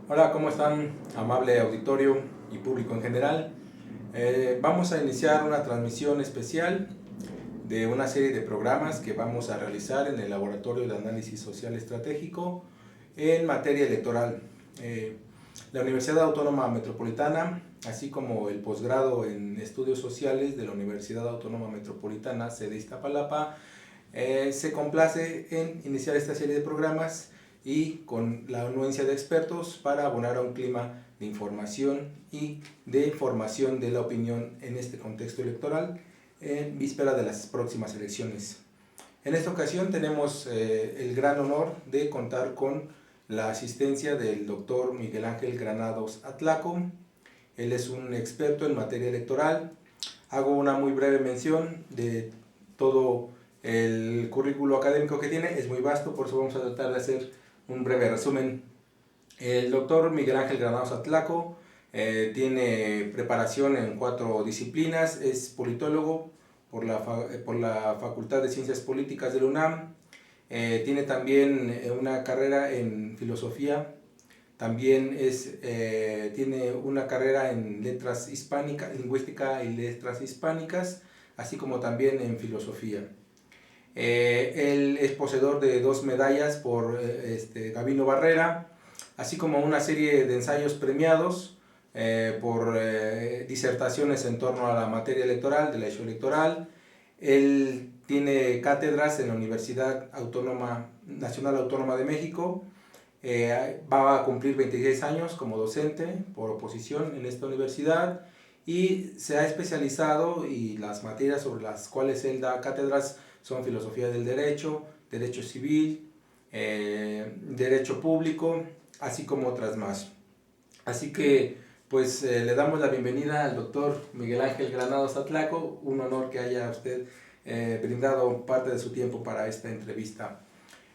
Hola, ¿cómo están, amable auditorio y público en general? Vamos a iniciar una transmisión especial de una serie de programas que vamos a realizar en el Laboratorio de Análisis Social Estratégico en materia electoral. La Universidad Autónoma Metropolitana, así como el posgrado en Estudios Sociales de la Universidad Autónoma Metropolitana, sede Iztapalapa, se complace en iniciar esta serie de programas y con la anuencia de expertos para abonar a un clima de información y de formación de la opinión en este contexto electoral en víspera de las próximas elecciones. En esta ocasión tenemos el gran honor de contar con la asistencia del doctor Miguel Ángel Granados Atlaco. Él es un experto en materia electoral. Hago una muy breve mención de todo el currículo académico que tiene. Es muy vasto, por eso vamos a tratar de hacer un breve resumen. El doctor Miguel Ángel Granados Atlaco tiene preparación en 4 disciplinas. Es politólogo por la Facultad de Ciencias Políticas de la UNAM. Tiene también una carrera en filosofía. También tiene una carrera en letras hispánicas, lingüística y letras hispánicas, así como también en filosofía. Él es poseedor de 2 medallas por Gabino Barrera, así como una serie de ensayos premiados por disertaciones en torno a la materia electoral, de la issue electoral. Él tiene cátedras en la Universidad Nacional Autónoma de México. Va a cumplir 26 años como docente por oposición en esta universidad y se ha especializado, y las materias sobre las cuales él da cátedras son filosofía del derecho, derecho civil, derecho público, así como otras más. Así que pues le damos la bienvenida al doctor Miguel Ángel Granados Atlaco. Un honor que haya usted brindado parte de su tiempo para esta entrevista.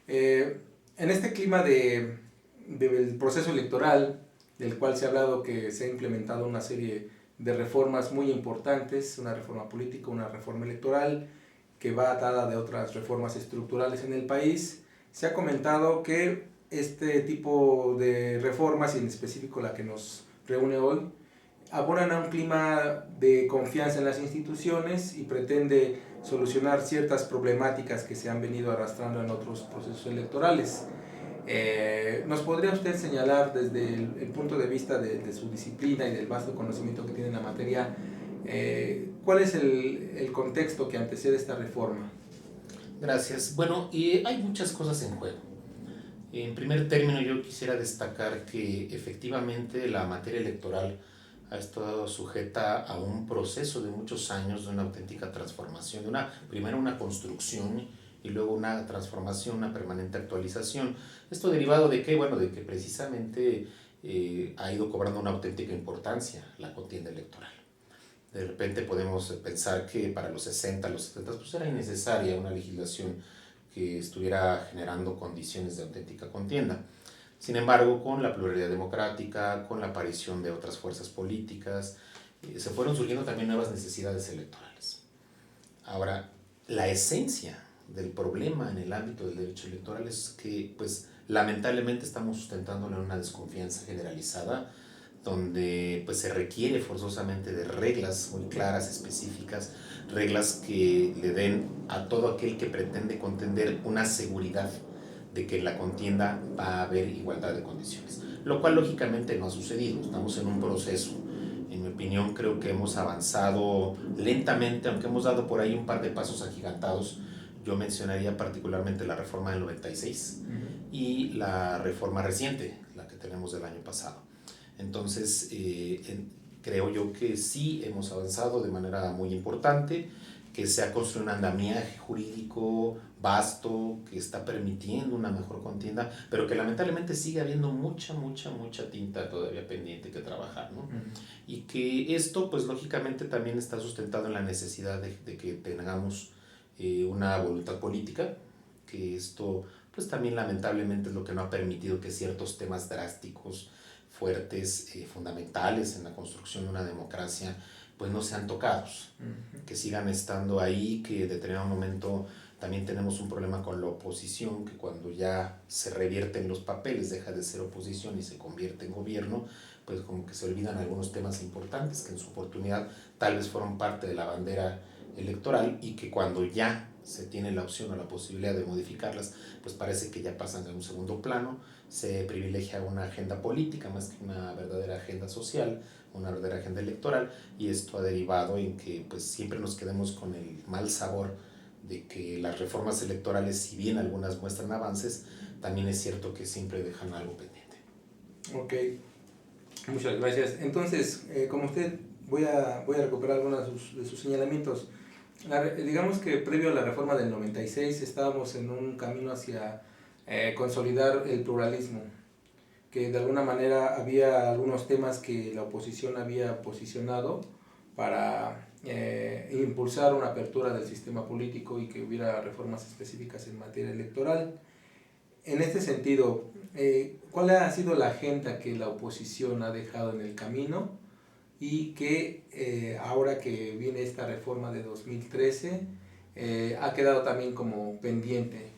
En este clima del proceso electoral, del cual se ha hablado que se ha implementado una serie de reformas muy importantes, una reforma política, una reforma electoral, que va atada de otras reformas estructurales en el país, se ha comentado que este tipo de reformas, y en específico la que nos reúne hoy, abonan a un clima de confianza en las instituciones y pretende solucionar ciertas problemáticas que se han venido arrastrando en otros procesos electorales. ¿Nos podría usted señalar desde el punto de vista de su disciplina y del vasto conocimiento que tiene en la materia, cuál es el contexto que antecede esta reforma? Gracias. Bueno, hay muchas cosas en juego. En primer término, yo quisiera destacar que efectivamente la materia electoral ha estado sujeta a un proceso de muchos años de una auténtica transformación, primero una construcción y luego una transformación, una permanente actualización. Esto derivado de qué? Bueno, de que precisamente ha ido cobrando una auténtica importancia la contienda electoral. De repente podemos pensar que para los 60, los 70, pues era innecesaria una legislación que estuviera generando condiciones de auténtica contienda. Sin embargo, con la pluralidad democrática, con la aparición de otras fuerzas políticas, se fueron surgiendo también nuevas necesidades electorales. Ahora, la esencia del problema en el ámbito del derecho electoral es que, pues, lamentablemente estamos sustentándolo en una desconfianza generalizada donde pues se requiere forzosamente de reglas muy claras, específicas, reglas que le den a todo aquel que pretende contender una seguridad de que en la contienda va a haber igualdad de condiciones, lo cual lógicamente no ha sucedido. Estamos en un proceso. En mi opinión, creo que hemos avanzado lentamente, aunque hemos dado por ahí un par de pasos agigantados. Yo mencionaría particularmente la reforma del 96 y la reforma reciente, la que tenemos del año pasado. Entonces, creo yo que sí hemos avanzado de manera muy importante, que se ha construido un andamiaje jurídico vasto que está permitiendo una mejor contienda, pero que lamentablemente sigue habiendo mucha tinta todavía pendiente que trabajar, ¿no? Y que esto, pues lógicamente también está sustentado en la necesidad de que tengamos una voluntad política, que esto, pues también lamentablemente es lo que no ha permitido que ciertos temas drásticos, fuertes, fundamentales en la construcción de una democracia, pues no sean tocados, que sigan estando ahí, que en determinado momento También tenemos un problema con la oposición, que cuando ya se revierten los papeles, deja de ser oposición y se convierte en gobierno, pues como que se olvidan algunos temas importantes que en su oportunidad tal vez fueron parte de la bandera electoral y que cuando ya se tiene la opción o la posibilidad de modificarlas, pues parece que ya pasan a un segundo plano, se privilegia una agenda política más que una verdadera agenda social, una verdadera agenda electoral, y esto ha derivado en que pues siempre nos quedemos con el mal sabor de que las reformas electorales, si bien algunas muestran avances, también es cierto que siempre dejan algo pendiente. Ok, muchas gracias. Entonces, como usted, voy a recuperar algunos de sus señalamientos. Digamos que previo a la reforma del 96 estábamos en un camino hacia consolidar el pluralismo, que de alguna manera había algunos temas que la oposición había posicionado para impulsar una apertura del sistema político y que hubiera reformas específicas en materia electoral. En este sentido, ¿cuál ha sido la agenda que la oposición ha dejado en el camino y que ahora que viene esta reforma de 2013 ha quedado también como pendiente?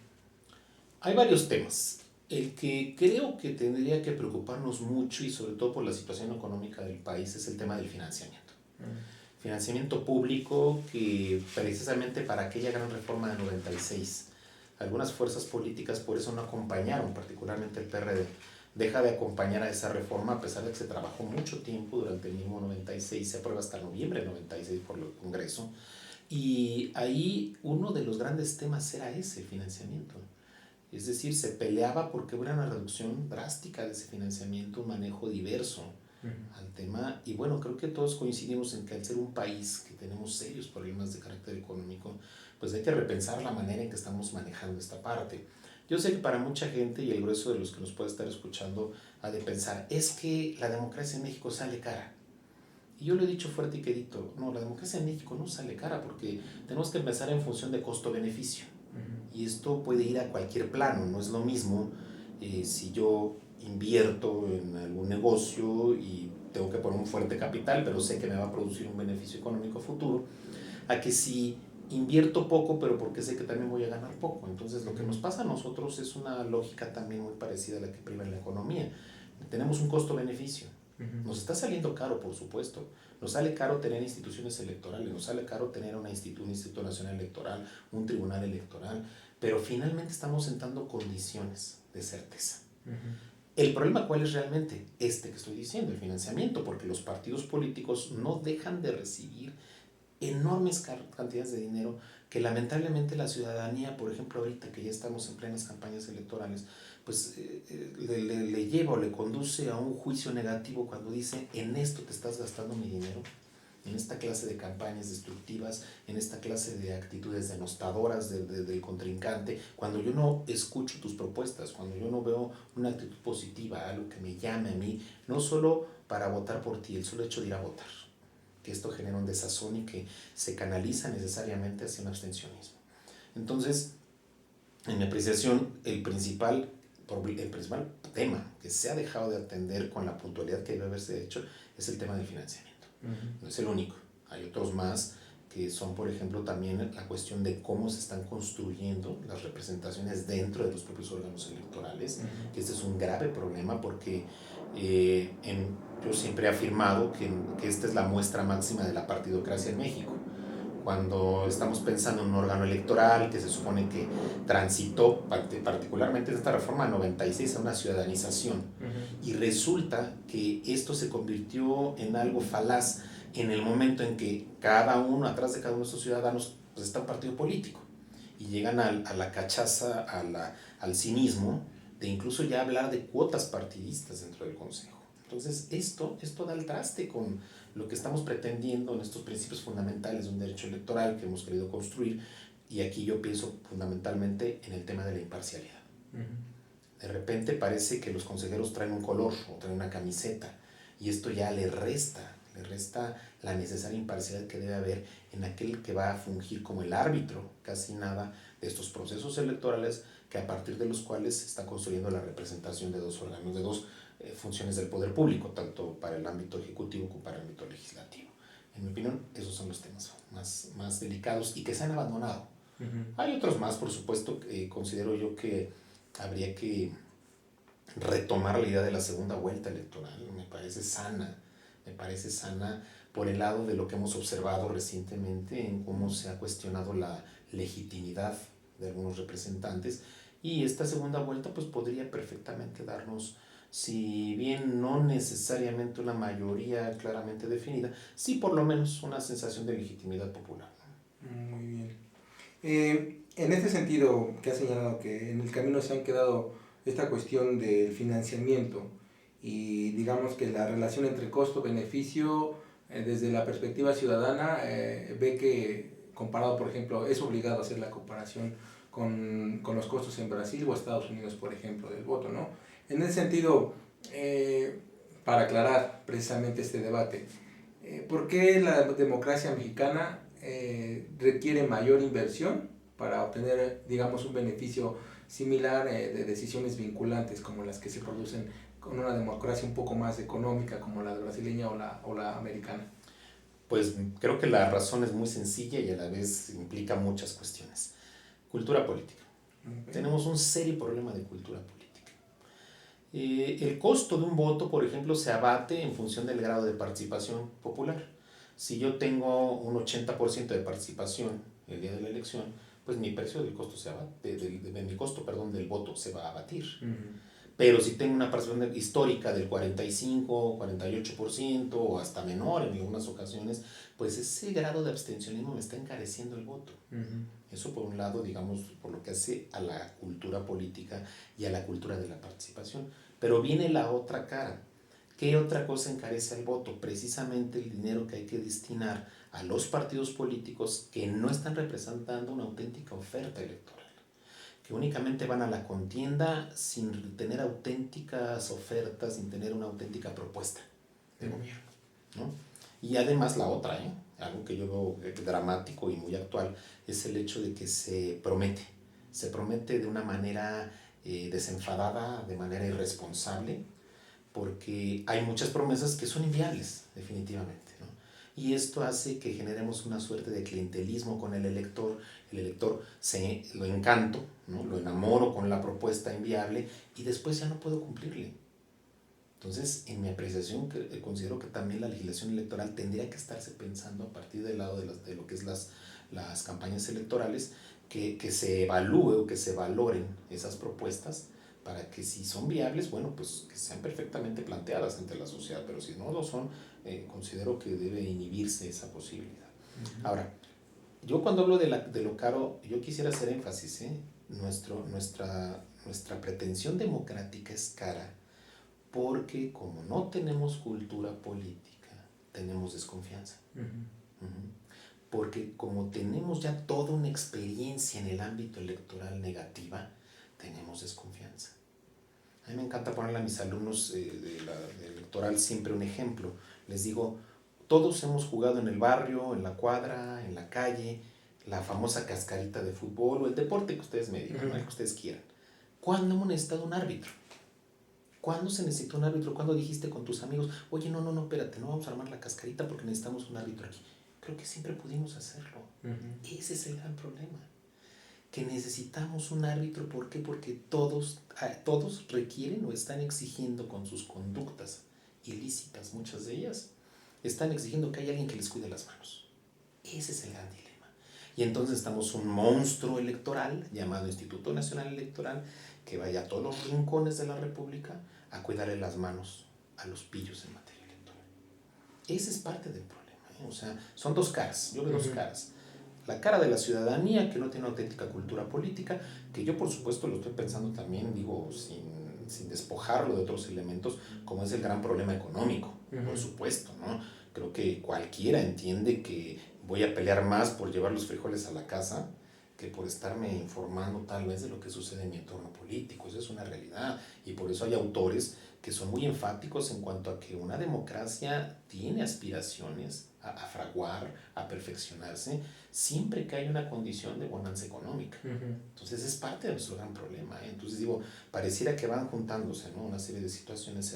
Hay varios temas. El que creo que tendría que preocuparnos mucho y sobre todo por la situación económica del país es el tema del financiamiento. Financiamiento público que precisamente para aquella gran reforma de 96, algunas fuerzas políticas por eso no acompañaron, particularmente el PRD, deja de acompañar a esa reforma a pesar de que se trabajó mucho tiempo durante el mismo 96, se aprueba hasta noviembre de 96 por el Congreso, y ahí uno de los grandes temas era ese, el financiamiento. Es decir, se peleaba porque hubiera una reducción drástica de ese financiamiento, un manejo diverso al tema. Y bueno, creo que todos coincidimos en que al ser un país que tenemos serios problemas de carácter económico, pues hay que repensar la manera en que estamos manejando esta parte. Yo sé que para mucha gente y el grueso de los que nos puede estar escuchando ha de pensar, es que la democracia en México sale cara. Y yo lo he dicho fuerte y quedito, no, la democracia en México no sale cara porque tenemos que pensar en función de costo-beneficio. Y esto puede ir a cualquier plano, no es lo mismo si yo invierto en algún negocio y tengo que poner un fuerte capital, pero sé que me va a producir un beneficio económico futuro, a que si invierto poco, pero porque sé que también voy a ganar poco. Entonces lo que nos pasa a nosotros es una lógica también muy parecida a la que priva en la economía. Tenemos un costo-beneficio. Nos está saliendo caro, por supuesto. Nos sale caro tener instituciones electorales, nos sale caro tener un Instituto Nacional Electoral, un tribunal electoral, pero finalmente estamos sentando condiciones de certeza. El problema, ¿cuál es realmente? Este que estoy diciendo, el financiamiento, porque los partidos políticos no dejan de recibir enormes cantidades de dinero que lamentablemente la ciudadanía, por ejemplo ahorita que ya estamos en plenas campañas electorales, pues le lleva o le conduce a un juicio negativo cuando dice, en esto te estás gastando mi dinero, en esta clase de campañas destructivas, en esta clase de actitudes denostadoras del contrincante, cuando yo no escucho tus propuestas, cuando yo no veo una actitud positiva, algo que me llame a mí, no solo para votar por ti, el solo hecho de ir a votar, que esto genera un desazón y que se canaliza necesariamente hacia un abstencionismo. Entonces, en mi apreciación, el principal tema que se ha dejado de atender con la puntualidad que debe haberse hecho es el tema del financiamiento. No es el único, hay otros más que son, por ejemplo, también la cuestión de cómo se están construyendo las representaciones dentro de los propios órganos electorales, que este es un grave problema porque yo siempre he afirmado que esta es la muestra máxima de la partidocracia en México. Cuando estamos pensando en un órgano electoral que se supone que transitó particularmente en esta reforma 96 a una ciudadanización, y resulta que esto se convirtió en algo falaz en el momento en que cada uno, atrás de cada uno de estos ciudadanos, pues está un partido político y llegan a la cachaza, al cinismo de incluso ya hablar de cuotas partidistas dentro del Consejo. Entonces esto da el traste con lo que estamos pretendiendo en estos principios fundamentales de un derecho electoral que hemos querido construir, y aquí yo pienso fundamentalmente en el tema de la imparcialidad. De repente parece que los consejeros traen un color o traen una camiseta, y esto ya le resta la necesaria imparcialidad que debe haber en aquel que va a fungir como el árbitro, casi nada, de estos procesos electorales, que a partir de los cuales se está construyendo la representación de dos órganos, de dos funciones del poder público, tanto para el ámbito ejecutivo como para el ámbito legislativo. En mi opinión, esos son los temas más delicados y que se han abandonado Hay otros más, por supuesto, considero yo que habría que retomar la idea de la segunda vuelta electoral. Me parece sana por el lado de lo que hemos observado recientemente en cómo se ha cuestionado la legitimidad de algunos representantes, y esta segunda vuelta pues podría perfectamente darnos, si bien no necesariamente una mayoría claramente definida, sí por lo menos una sensación de legitimidad popular. Muy bien. En este sentido, que has señalado que en el camino se han quedado esta cuestión del financiamiento y digamos que la relación entre costo-beneficio desde la perspectiva ciudadana ve que comparado, por ejemplo, es obligado a hacer la comparación con los costos en Brasil o Estados Unidos, por ejemplo, del voto, ¿no? En ese sentido, para aclarar precisamente este debate, ¿por qué la democracia mexicana requiere mayor inversión para obtener, digamos, un beneficio similar de decisiones vinculantes como las que se producen con una democracia un poco más económica como la brasileña o la americana? Pues creo que la razón es muy sencilla y a la vez implica muchas cuestiones. Cultura política. Okay. Tenemos un serio problema de cultura política. El costo de un voto, por ejemplo, se abate en función del grado de participación popular. Si yo tengo un 80% de participación el día de la elección, pues mi precio del costo se abate, mi costo, perdón, del voto se va a abatir. Pero si tengo una participación histórica del 45, 48% o hasta menor en algunas ocasiones, pues ese grado de abstencionismo me está encareciendo el voto. Eso por un lado, digamos, por lo que hace a la cultura política y a la cultura de la participación. Pero viene la otra cara. ¿Qué otra cosa encarece el voto? Precisamente el dinero que hay que destinar a los partidos políticos que no están representando una auténtica oferta electoral, que únicamente van a la contienda sin tener auténticas ofertas, sin tener una auténtica propuesta de gobierno, ¿no? Y además la otra, algo que yo veo dramático y muy actual, es el hecho de que se promete de una manera desenfadada, de manera irresponsable, porque hay muchas promesas que son inviables, definitivamente, ¿no? Y esto hace que generemos una suerte de clientelismo con el elector lo encanto, ¿no? Lo enamoro con la propuesta inviable y después ya no puedo cumplirle. Entonces, en mi apreciación, considero que también la legislación electoral tendría que estarse pensando a partir del lado de lo que es las campañas electorales, que se evalúe o que se valoren esas propuestas para que si son viables, bueno, pues que sean perfectamente planteadas ante la sociedad, pero si no lo son, considero que debe inhibirse esa posibilidad. Ahora, yo cuando hablo de lo caro, yo quisiera hacer énfasis, nuestra pretensión democrática es cara porque como no tenemos cultura política, tenemos desconfianza. Porque como tenemos ya toda una experiencia en el ámbito electoral negativa, tenemos desconfianza. A mí me encanta ponerle a mis alumnos de electoral siempre un ejemplo. Les digo, todos hemos jugado en el barrio, en la cuadra, en la calle, la famosa cascarita de fútbol o el deporte que ustedes me digan, el que ustedes quieran. ¿Cuándo hemos necesitado un árbitro? ¿Cuándo se necesitó un árbitro? ¿Cuándo dijiste con tus amigos, oye, no, espérate, no vamos a armar la cascarita porque necesitamos un árbitro aquí? Creo que siempre pudimos hacerlo. Ese es el gran problema. Que necesitamos un árbitro, ¿por qué? Porque todos requieren o están exigiendo con sus conductas ilícitas, muchas de ellas, están exigiendo que haya alguien que les cuide las manos. Ese es el gran dilema. Y entonces estamos un monstruo electoral llamado Instituto Nacional Electoral que vaya a todos los rincones de la República a cuidarle las manos a los pillos en materia electoral. Ese es parte del problema. O sea, son dos caras. Yo veo dos caras. La cara de la ciudadanía que no tiene una auténtica cultura política, que yo por supuesto lo estoy pensando también, digo, sin despojarlo de otros elementos, como es el gran problema económico, por supuesto, ¿no? Creo que cualquiera entiende que voy a pelear más por llevar los frijoles a la casa que por estarme informando tal vez de lo que sucede en mi entorno político. Eso es una realidad y por eso hay autores que son muy enfáticos en cuanto a que una democracia tiene aspiraciones a fraguar, a perfeccionarse, siempre que hay una condición de bonanza económica. Entonces es parte de nuestro gran problema. Entonces digo, pareciera que van juntándose, ¿no? Una serie de situaciones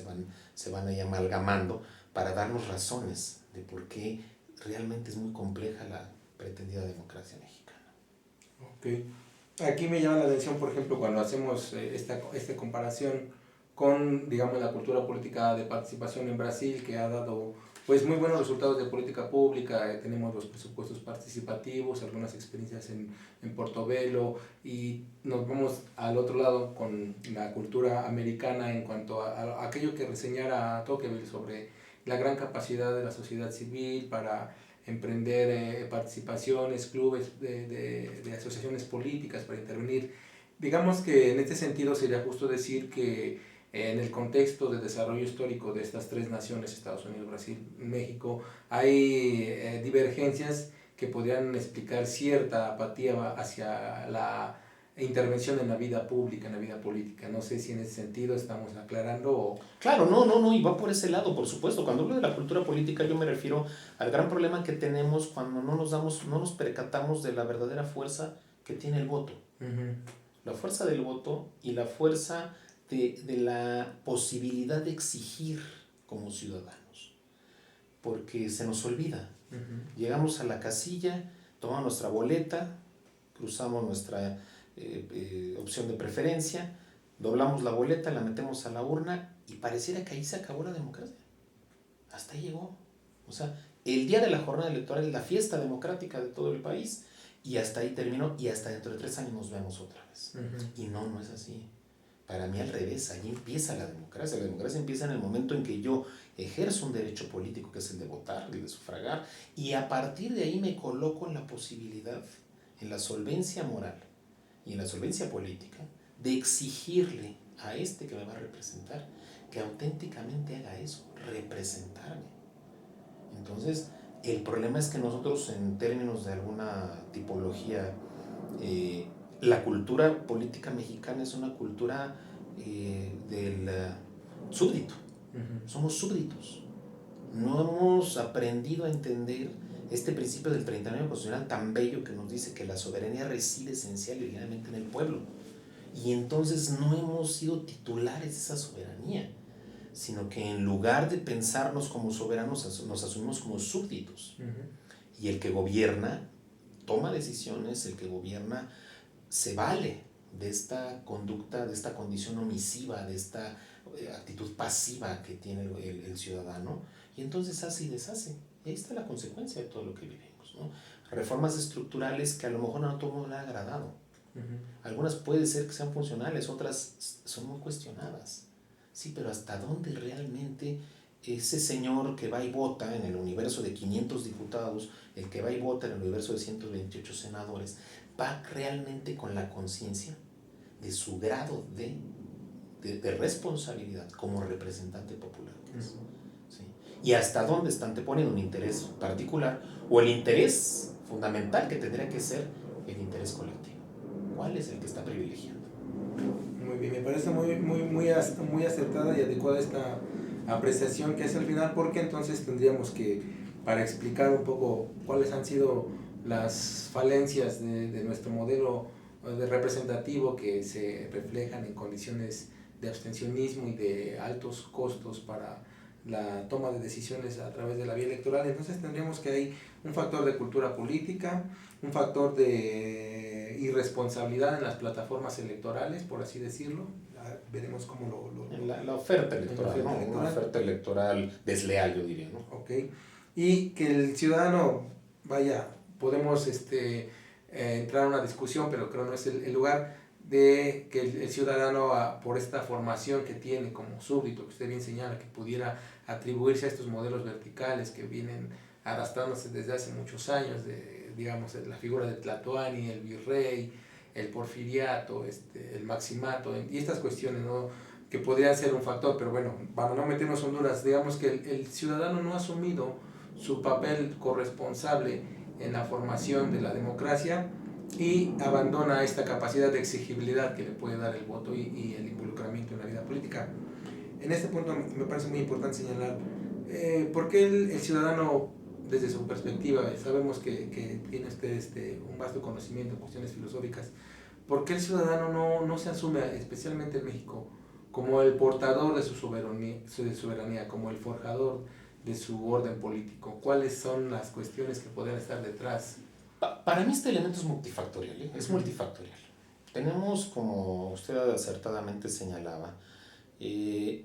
se van ahí amalgamando para darnos razones de por qué realmente es muy compleja la pretendida democracia mexicana. Okay. Aquí me llama la atención, por ejemplo, cuando hacemos esta comparación con, digamos, la cultura política de participación en Brasil, que ha dado pues muy buenos resultados de política pública. Tenemos los presupuestos participativos, algunas experiencias en Portobelo, y nos vamos al otro lado con la cultura americana en cuanto a aquello que reseñara Tocqueville sobre la gran capacidad de la sociedad civil para emprender participaciones, clubes de asociaciones políticas para intervenir. Digamos que en este sentido sería justo decir que en el contexto de desarrollo histórico de estas tres naciones, Estados Unidos, Brasil, México, hay divergencias que podrían explicar cierta apatía hacia la intervención en la vida pública, en la vida política. No sé si en ese sentido estamos aclarando o... Claro, no, y va por ese lado, por supuesto. Cuando hablo de la cultura política, yo me refiero al gran problema que tenemos cuando no nos percatamos de la verdadera fuerza que tiene el voto. Uh-huh. La fuerza del voto y la fuerza de la posibilidad de exigir como ciudadanos. Porque se nos olvida. Uh-huh. Llegamos a la casilla, tomamos nuestra boleta, cruzamos nuestra opción de preferencia, doblamos la boleta, la metemos a la urna y pareciera que ahí se acabó la democracia. Hasta ahí llegó. O sea, el día de la jornada electoral es la fiesta democrática de todo el país y hasta ahí terminó y hasta dentro de 3 años nos vemos otra vez. Uh-huh. Y no es así. Para mí al revés, ahí empieza la democracia. La democracia empieza en el momento en que yo ejerzo un derecho político que es el de votar, el de sufragar, y a partir de ahí me coloco en la posibilidad, en la solvencia moral y en la solvencia política, de exigirle a este que me va a representar que auténticamente haga eso, representarme. Entonces, el problema es que nosotros, en términos de alguna tipología, la cultura política mexicana es una cultura del súbdito. Uh-huh. Somos súbditos. No hemos aprendido a entender este principio del 39 constitucional tan bello que nos dice que la soberanía reside esencial y originalmente en el pueblo. Y entonces no hemos sido titulares de esa soberanía, sino que en lugar de pensarnos como soberanos, nos asumimos como súbditos. Uh-huh. Y el que gobierna toma decisiones, el que gobierna se vale de esta conducta, de esta condición omisiva, de esta actitud pasiva que tiene el ciudadano, y entonces hace y deshace. Y ahí está la consecuencia de todo lo que vivimos, ¿no? Reformas estructurales que a lo mejor no a todo el mundo le ha agradado. Uh-huh. Algunas puede ser que sean funcionales, otras son muy cuestionadas. Sí, pero ¿hasta dónde realmente ese señor que va y vota en el universo de 500 diputados, el que va y vota en el universo de 128 senadores, va realmente con la conciencia de su grado de responsabilidad como representante popular? Uh-huh. ¿Sí? Y hasta dónde está anteponiendo un interés particular o el interés fundamental que tendría que ser el interés colectivo? ¿Cuál es el que está privilegiando? Muy bien, me parece muy acertada y adecuada esta apreciación que hace al final, porque entonces tendríamos que, para explicar un poco cuáles han sido las falencias de nuestro modelo de representativo, que se reflejan en condiciones de abstencionismo y de altos costos para la toma de decisiones a través de la vía electoral. Entonces tendríamos que hay un factor de cultura política, un factor de irresponsabilidad en las plataformas electorales, por así decirlo. Veremos cómo la oferta electoral, ¿no? Una oferta electoral desleal, yo diría, ¿no? Ok. Y que el ciudadano, podemos entrar a una discusión, pero creo no es el lugar, de que el ciudadano, por esta formación que tiene como súbdito, que usted bien señala, que pudiera atribuirse a estos modelos verticales que vienen arrastrándose desde hace muchos años, digamos, la figura de Tlatoani, el virrey, el porfiriato, el maximato, y estas cuestiones, ¿no?, que podrían ser un factor, pero bueno, para no meternos en Honduras, digamos que el ciudadano no ha asumido su papel corresponsable en la formación de la democracia y abandona esta capacidad de exigibilidad que le puede dar el voto y el involucramiento en la vida política. En este punto me parece muy importante señalar por qué el ciudadano, desde su perspectiva, sabemos que tiene usted un vasto conocimiento en cuestiones filosóficas, ¿por qué el ciudadano no se asume, especialmente en México, como el portador de su soberanía, como el forjador de su orden político? ¿Cuáles son las cuestiones que podrían estar detrás Para mí este elemento es multifactorial, ¿eh? Es multifactorial. Tenemos, como usted acertadamente señalaba,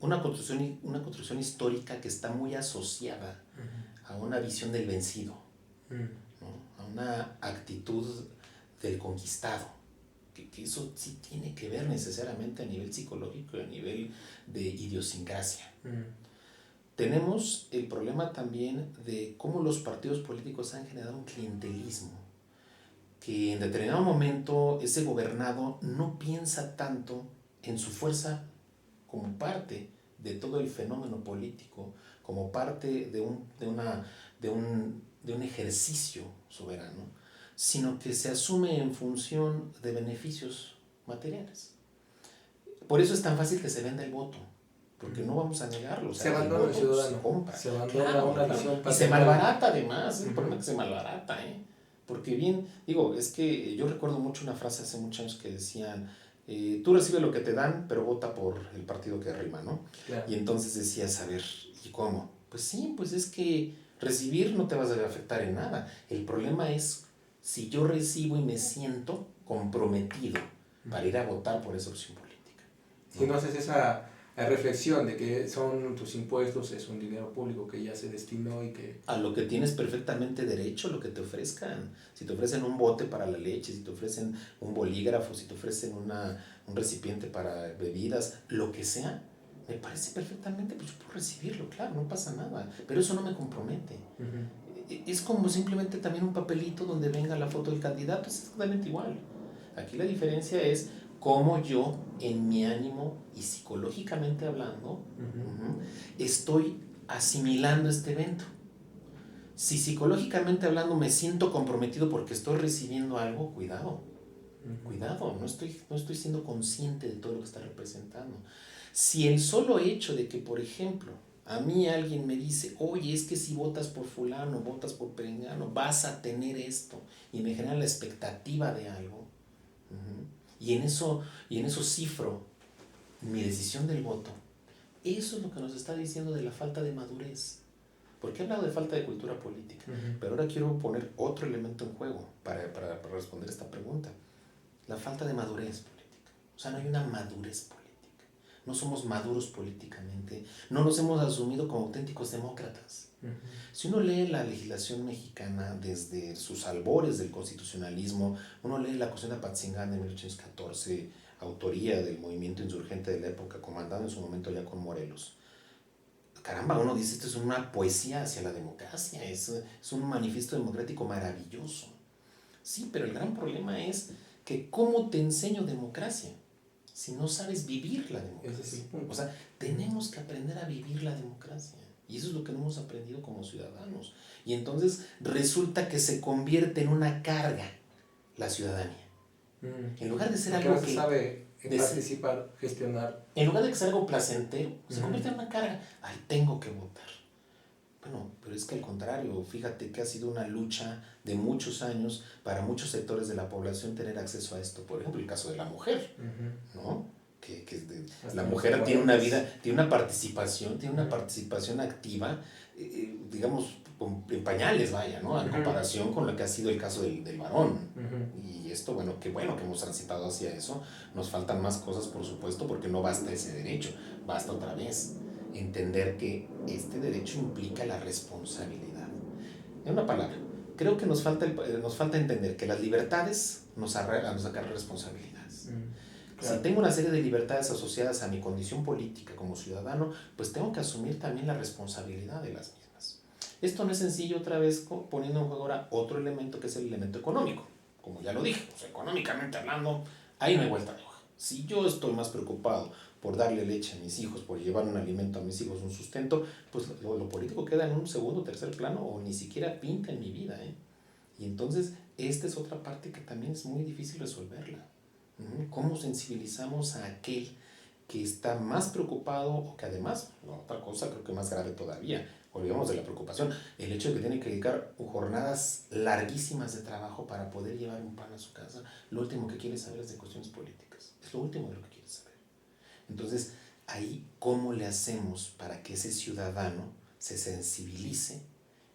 una construcción histórica que está muy asociada a una visión del vencido, ¿no? A una actitud del conquistado, que eso sí tiene que ver necesariamente a nivel psicológico y a nivel de idiosincrasia. Tenemos el problema también de cómo los partidos políticos han generado un clientelismo, que en determinado momento ese gobernado no piensa tanto en su fuerza como parte de todo el fenómeno político, como parte de un ejercicio soberano, sino que se asume en función de beneficios materiales. Por eso es tan fácil que se venda el voto, porque no vamos a negarlo. O sea, se abandona el ciudadano, se compra. Se abandona una visión y se malbarata además, el problema es que se malbarata, porque bien, digo, es que yo recuerdo mucho una frase hace muchos años que decían, tú recibes lo que te dan, pero vota por el partido que rima, ¿no? Claro. Y entonces decías, a ver, ¿y cómo? Pues sí, pues es que recibir no te vas a afectar en nada. El problema es si yo recibo y me siento comprometido para ir a votar por esa opción política, ¿no? Si no haces esa reflexión de que son tus impuestos, es un dinero público que ya se destinó y que... A lo que tienes perfectamente derecho, lo que te ofrezcan. Si te ofrecen un bote para la leche, si te ofrecen un bolígrafo, si te ofrecen un recipiente para bebidas, lo que sea, me parece perfectamente, pues yo puedo recibirlo, claro, no pasa nada, pero eso no me compromete. Es como simplemente también un papelito donde venga la foto del candidato, es exactamente igual. Aquí la diferencia es cómo yo, en mi ánimo y psicológicamente hablando, estoy asimilando este evento. Si psicológicamente hablando me siento comprometido porque estoy recibiendo algo, cuidado, cuidado, no estoy siendo consciente de todo lo que está representando. Si el solo hecho de que, por ejemplo, a mí alguien me dice, oye, es que si votas por fulano, votas por perengano, vas a tener esto, y me genera la expectativa de algo, y en eso cifro mi decisión del voto, eso es lo que nos está diciendo de la falta de madurez. Porque he hablado de falta de cultura política, pero ahora quiero poner otro elemento en juego para responder esta pregunta. La falta de madurez política. O sea, no hay una madurez política. No somos maduros políticamente. No nos hemos asumido como auténticos demócratas. Si uno lee la legislación mexicana desde sus albores del constitucionalismo, uno lee la Constitución de Apatzingán de 1814, autoría del movimiento insurgente de la época, comandado en su momento ya con Morelos. Caramba, uno dice, esto es una poesía hacia la democracia, es un manifiesto democrático maravilloso. Sí, pero el gran problema es que ¿cómo te enseño democracia si no sabes vivir la democracia? O sea, tenemos que aprender a vivir la democracia. Y eso es lo que no hemos aprendido como ciudadanos. Y entonces resulta que se convierte en una carga la ciudadanía. En lugar de ser algo que... se sabe participar, gestionar. En lugar de que sea algo placentero, se convierte en una carga. Ay, tengo que votar. Bueno, pero es que al contrario, fíjate que ha sido una lucha de muchos años para muchos sectores de la población tener acceso a esto. Por ejemplo, el caso de la mujer, ¿no? Que la mujer tiene una vida, tiene una participación activa, digamos, en pañales, vaya, ¿no? En comparación con lo que ha sido el caso del varón. Y esto, bueno que hemos transitado hacia eso. Nos faltan más cosas, por supuesto, porque no basta ese derecho, basta otra vez entender que este derecho implica la responsabilidad. En una palabra, creo que nos falta entender que las libertades nos acarrean responsabilidades. Claro. Si tengo una serie de libertades asociadas a mi condición política como ciudadano, pues tengo que asumir también la responsabilidad de las mismas. Esto no es sencillo, otra vez poniendo en juego ahora otro elemento que es el elemento económico. Como ya lo dije, o sea, económicamente hablando, ahí no hay vuelta de hoja. Si yo estoy más preocupado por darle leche a mis hijos, por llevar un alimento a mis hijos, un sustento, pues lo político queda en un segundo o tercer plano o ni siquiera pinta en mi vida. Y entonces esta es otra parte que también es muy difícil resolverla. ¿Cómo sensibilizamos a aquel que está más preocupado o que además, otra cosa creo que más grave todavía, olvidemos de la preocupación, el hecho de que tiene que dedicar jornadas larguísimas de trabajo para poder llevar un pan a su casa, lo último que quiere saber es de cuestiones políticas, es lo último de lo que quiere saber. Entonces, ahí, ¿cómo le hacemos para que ese ciudadano se sensibilice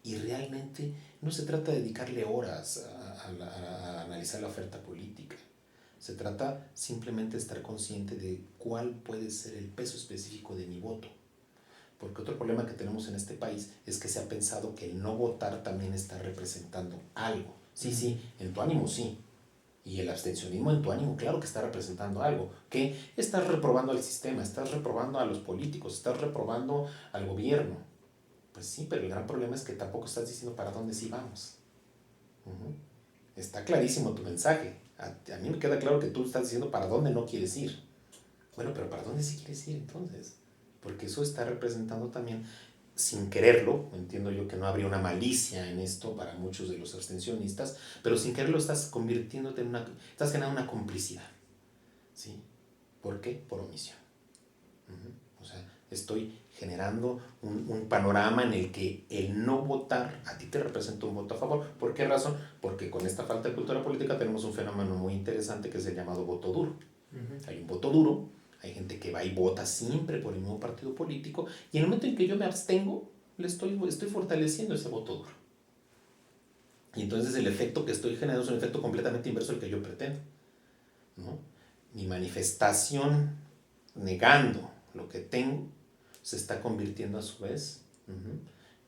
Y realmente no se trata de dedicarle horas a analizar la oferta política. Se trata simplemente de estar consciente de cuál puede ser el peso específico de mi voto. Porque otro problema que tenemos en este país es que se ha pensado que el no votar también está representando algo. Sí, sí, en tu ánimo sí. Y el abstencionismo en tu ánimo, claro que está representando algo. Que estás reprobando al sistema, estás reprobando a los políticos, estás reprobando al gobierno. Pues sí, pero el gran problema es que tampoco estás diciendo para dónde sí vamos. Está clarísimo tu mensaje. A mí me queda claro que tú estás diciendo para dónde no quieres ir. Bueno, pero ¿para dónde sí quieres ir entonces? Porque eso está representando también, sin quererlo, entiendo yo que no habría una malicia en esto para muchos de los abstencionistas, pero sin quererlo estás convirtiéndote en estás generando una complicidad. ¿Sí? ¿Por qué? Por omisión. O sea, estoy generando un panorama en el que el no votar a ti te representa un voto a favor. ¿Por qué razón? Porque con esta falta de cultura política tenemos un fenómeno muy interesante que es el llamado voto duro. Hay un voto duro, hay gente que va y vota siempre por el mismo partido político, y en el momento en que yo me abstengo, estoy fortaleciendo ese voto duro. Y entonces el efecto que estoy generando es un efecto completamente inverso al que yo pretendo, ¿no? Mi manifestación negando lo que tengo se está convirtiendo a su vez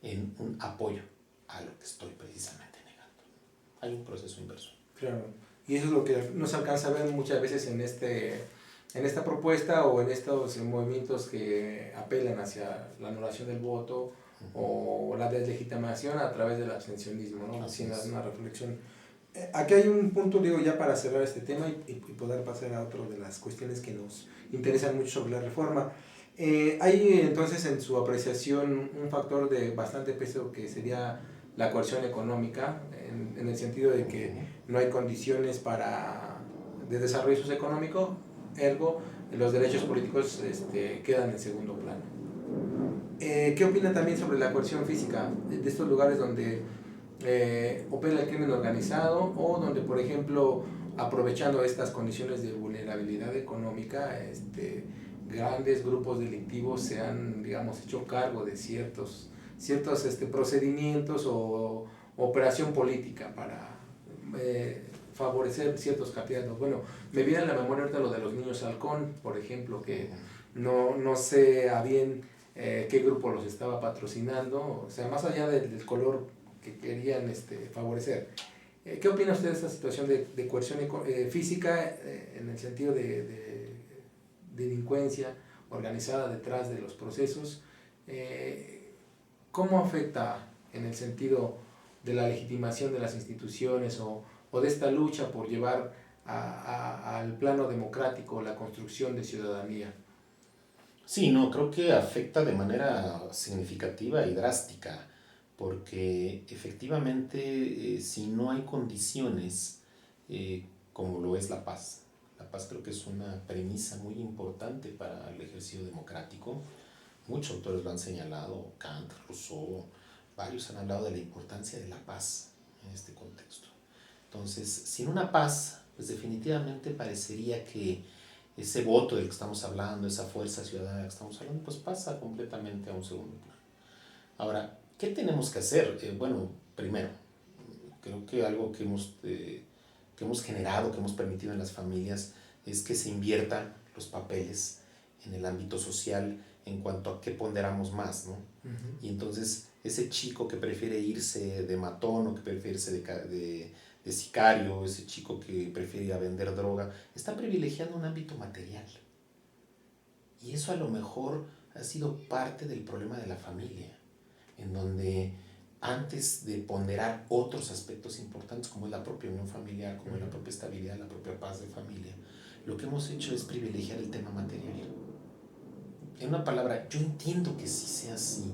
en un apoyo a lo que estoy precisamente negando. Hay un proceso inverso. Claro, y eso es lo que no se alcanza a ver muchas veces en esta propuesta o en estos movimientos que apelan hacia la anulación del voto o la deslegitimación a través del abstencionismo, ¿no? Haciendo una reflexión. Aquí hay un punto, digo, ya para cerrar este tema y poder pasar a otro de las cuestiones que nos interesan mucho sobre la reforma. Hay entonces en su apreciación un factor de bastante peso que sería la coerción económica, en el sentido de que no hay condiciones de desarrollo socioeconómico, ergo los derechos políticos quedan en segundo plano. ¿Qué opina también sobre la coerción física de estos lugares donde opera el crimen organizado o donde, por ejemplo, aprovechando estas condiciones de vulnerabilidad económica, grandes grupos delictivos se han, digamos, hecho cargo de ciertos procedimientos o operación política para favorecer ciertos candidatos? Bueno, me viene a la memoria ahorita lo de los niños halcón, por ejemplo, que no sé a bien qué grupo los estaba patrocinando, o sea, más allá del color que querían favorecer. ¿Qué opina usted de esta situación de coerción física en el sentido de delincuencia organizada detrás de los procesos? ¿Cómo afecta en el sentido de la legitimación de las instituciones o de esta lucha por llevar al plano democrático la construcción de ciudadanía? Sí, no, creo que afecta de manera significativa y drástica, porque efectivamente si no hay condiciones como lo es la paz creo que es una premisa muy importante para el ejercicio democrático. Muchos autores lo han señalado, Kant, Rousseau, varios han hablado de la importancia de la paz en este contexto. Entonces, sin una paz, pues definitivamente parecería que ese voto del que estamos hablando, esa fuerza ciudadana de la que estamos hablando, pues pasa completamente a un segundo plano. Ahora, ¿qué tenemos que hacer? Bueno, primero, creo que algo que hemos generado, que hemos permitido en las familias, es que se inviertan los papeles en el ámbito social en cuanto a qué ponderamos más, ¿no? Y entonces ese chico que prefiere irse de matón o que prefiere irse de sicario, ese chico que prefiere ir a vender droga, está privilegiando un ámbito material. Y eso a lo mejor ha sido parte del problema de la familia, en donde antes de ponderar otros aspectos importantes como es la propia unión familiar, como es la propia estabilidad, la propia paz de familia, lo que hemos hecho es privilegiar el tema material. En una palabra, yo entiendo que sí sea así,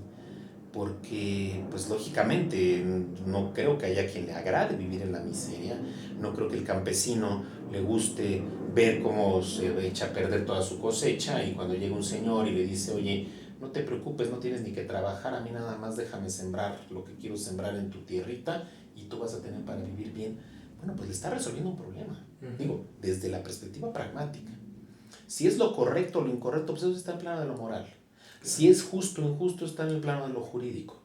porque pues lógicamente no creo que haya quien le agrade vivir en la miseria, no creo que el campesino le guste ver cómo se echa a perder toda su cosecha y cuando llega un señor y le dice, oye, no te preocupes, no tienes ni que trabajar, a mí nada más déjame sembrar lo que quiero sembrar en tu tierrita y tú vas a tener para vivir bien. Bueno, pues le está resolviendo un problema, digo, desde la perspectiva pragmática. Si es lo correcto o lo incorrecto, pues eso está en el plano de lo moral. Si es justo o injusto, está en el plano de lo jurídico.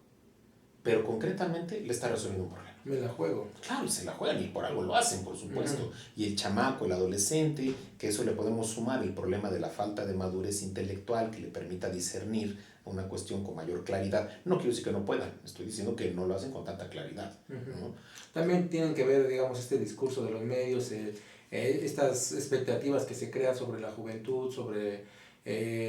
pero concretamente le está resolviendo un problema. Me la juego. Claro, y se la juegan y por algo lo hacen, por supuesto. Y el chamaco, el adolescente, que eso le podemos sumar el problema de la falta de madurez intelectual que le permita discernir una cuestión con mayor claridad. No quiero decir que no puedan, estoy diciendo que no lo hacen con tanta claridad, ¿no? También tienen que ver, digamos, este discurso de los medios, estas expectativas que se crean sobre la juventud, sobre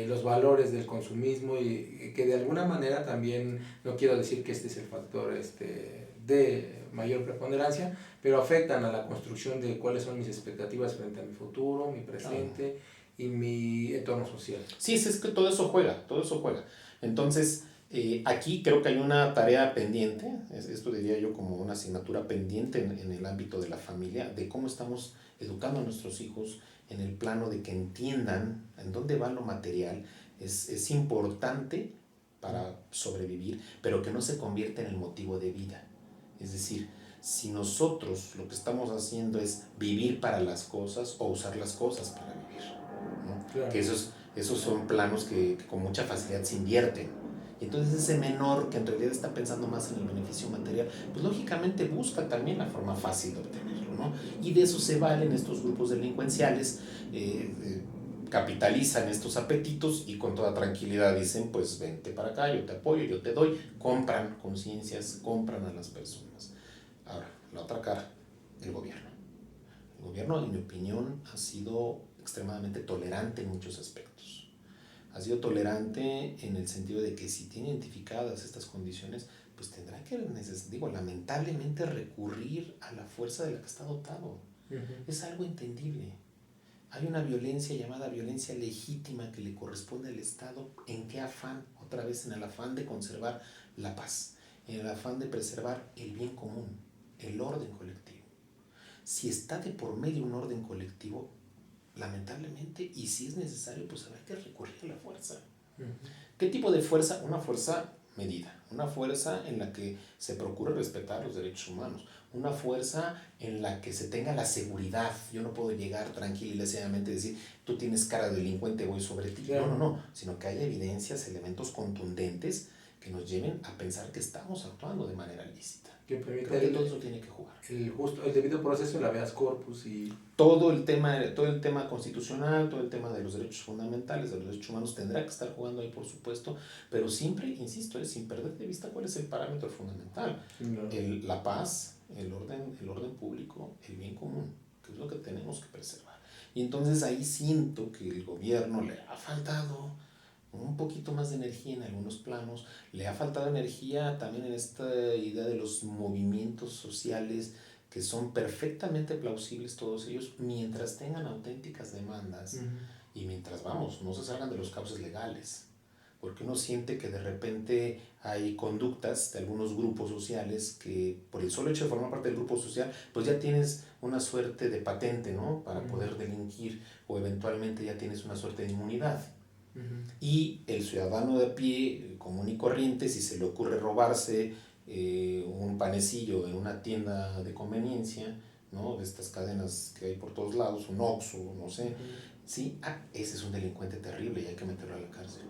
los valores del consumismo y que de alguna manera también, no quiero decir que este es el factor de mayor preponderancia, pero afectan a la construcción de cuáles son mis expectativas frente a mi futuro, mi presente y mi entorno social. Sí, es que todo eso juega, todo eso juega. Entonces, aquí creo que hay una tarea pendiente, esto diría yo como una asignatura pendiente en el ámbito de la familia, de cómo estamos educando a nuestros hijos en el plano de que entiendan en dónde va lo material. Es importante para sobrevivir, pero que no se convierta en el motivo de vida. Es decir, si nosotros lo que estamos haciendo es vivir para las cosas o usar las cosas para vivir, ¿no? Claro. Que esos son planos que con mucha facilidad se invierten. Y entonces ese menor que en realidad está pensando más en el beneficio material, pues lógicamente busca también la forma fácil de obtenerlo, ¿no? Y de eso se valen estos grupos delincuenciales, capitalizan estos apetitos y con toda tranquilidad dicen, pues vente para acá, yo te apoyo, yo te doy, compran conciencias, compran a las personas. Ahora, la otra cara, el gobierno. El gobierno, en mi opinión, ha sido extremadamente tolerante en muchos aspectos. Ha sido tolerante en el sentido de que si tiene identificadas estas condiciones, pues tendrá que, lamentablemente, recurrir a la fuerza de la que está dotado. Es algo entendible. Hay una violencia llamada violencia legítima que le corresponde al Estado. ¿En qué afán? Otra vez en el afán de conservar la paz, en el afán de preservar el bien común, el orden colectivo. Si está de por medio un orden colectivo, lamentablemente, y si es necesario, pues habrá que recurrir a la fuerza. ¿Qué tipo de fuerza? Una fuerza medida, una fuerza en la que se procure respetar los derechos humanos, una fuerza en la que se tenga la seguridad. Yo no puedo llegar tranquila y leseadamente y decir, tú tienes cara de delincuente, voy sobre ti. Claro. No, sino que haya evidencias, elementos contundentes que nos lleven a pensar que estamos actuando de manera lícita. Que permite creo que todo eso tiene que jugar. El debido proceso, el habeas corpus y... Todo el tema constitucional, todo el tema de los derechos fundamentales, de los derechos humanos, tendrá que estar jugando ahí, por supuesto, pero siempre, insisto, sin perder de vista cuál es el parámetro fundamental. No. La paz, el orden público, el bien común, que es lo que tenemos que preservar. Y entonces ahí siento que el gobierno le ha faltado un poquito más de energía en algunos planos, le ha faltado energía también en esta idea de los movimientos sociales que son perfectamente plausibles todos ellos mientras tengan auténticas demandas y mientras, no se salgan de los cauces legales, porque uno siente que de repente hay conductas de algunos grupos sociales que por el solo hecho de formar parte del grupo social, pues ya tienes una suerte de patente, ¿no? Para poder delinquir o eventualmente ya tienes una suerte de inmunidad. Y el ciudadano de a pie, común y corriente, si se le ocurre robarse un panecillo en una tienda de conveniencia, ¿no? De estas cadenas que hay por todos lados, un Oxxo, no sé, sí, ese es un delincuente terrible y hay que meterlo a la cárcel.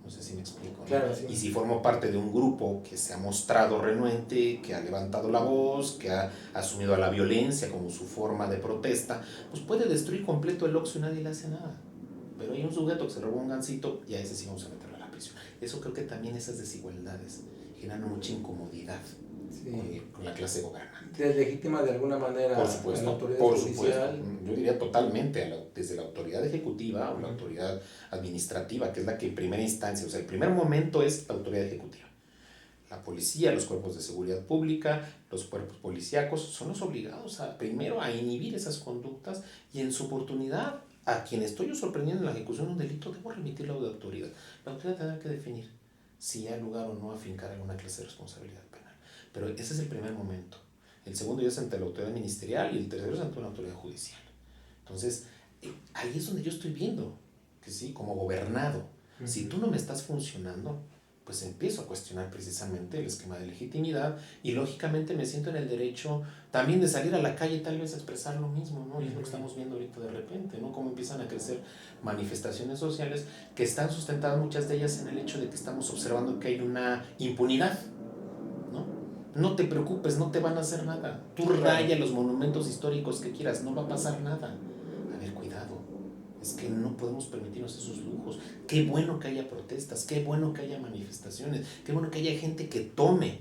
No sé si me explico, ¿no? Claro, sí. Y si formo parte de un grupo que se ha mostrado renuente, que ha levantado la voz, que ha asumido a la violencia como su forma de protesta, pues puede destruir completo el Oxxo y nadie le hace nada. Pero hay un sujeto que se robó un gansito y a ese sí vamos a meterlo a la prisión. Eso creo que también esas desigualdades generan mucha incomodidad con la clase gobernante. Deslegitima de alguna manera por supuesto, a la autoridad por judicial. Supuesto. Yo diría totalmente, desde la autoridad ejecutiva o la autoridad administrativa, que es la que en primera instancia, o sea, el primer momento es la autoridad ejecutiva. La policía, los cuerpos de seguridad pública, los cuerpos policíacos son los obligados primero a inhibir esas conductas y en su oportunidad a quien estoy yo sorprendiendo en la ejecución de un delito, debo remitirlo a la autoridad. La autoridad tendrá que definir si hay lugar o no a fincar alguna clase de responsabilidad penal. Pero ese es el primer momento. El segundo ya es ante la autoridad ministerial y el tercero es ante una autoridad judicial. Entonces, ahí es donde yo estoy viendo que sí, como gobernado, si tú no me estás funcionando, pues empiezo a cuestionar precisamente el esquema de legitimidad y lógicamente me siento en el derecho también de salir a la calle tal vez a expresar lo mismo, ¿no? Y es lo que estamos viendo ahorita de repente, ¿no? Cómo empiezan a crecer manifestaciones sociales que están sustentadas muchas de ellas en el hecho de que estamos observando que hay una impunidad. No te preocupes, no te van a hacer nada. Tú raya los monumentos históricos que quieras, no va a pasar nada. A ver, cuidado. Es que no podemos permitirnos esos lujos. Qué bueno que haya protestas, qué bueno que haya manifestaciones, qué bueno que haya gente que tome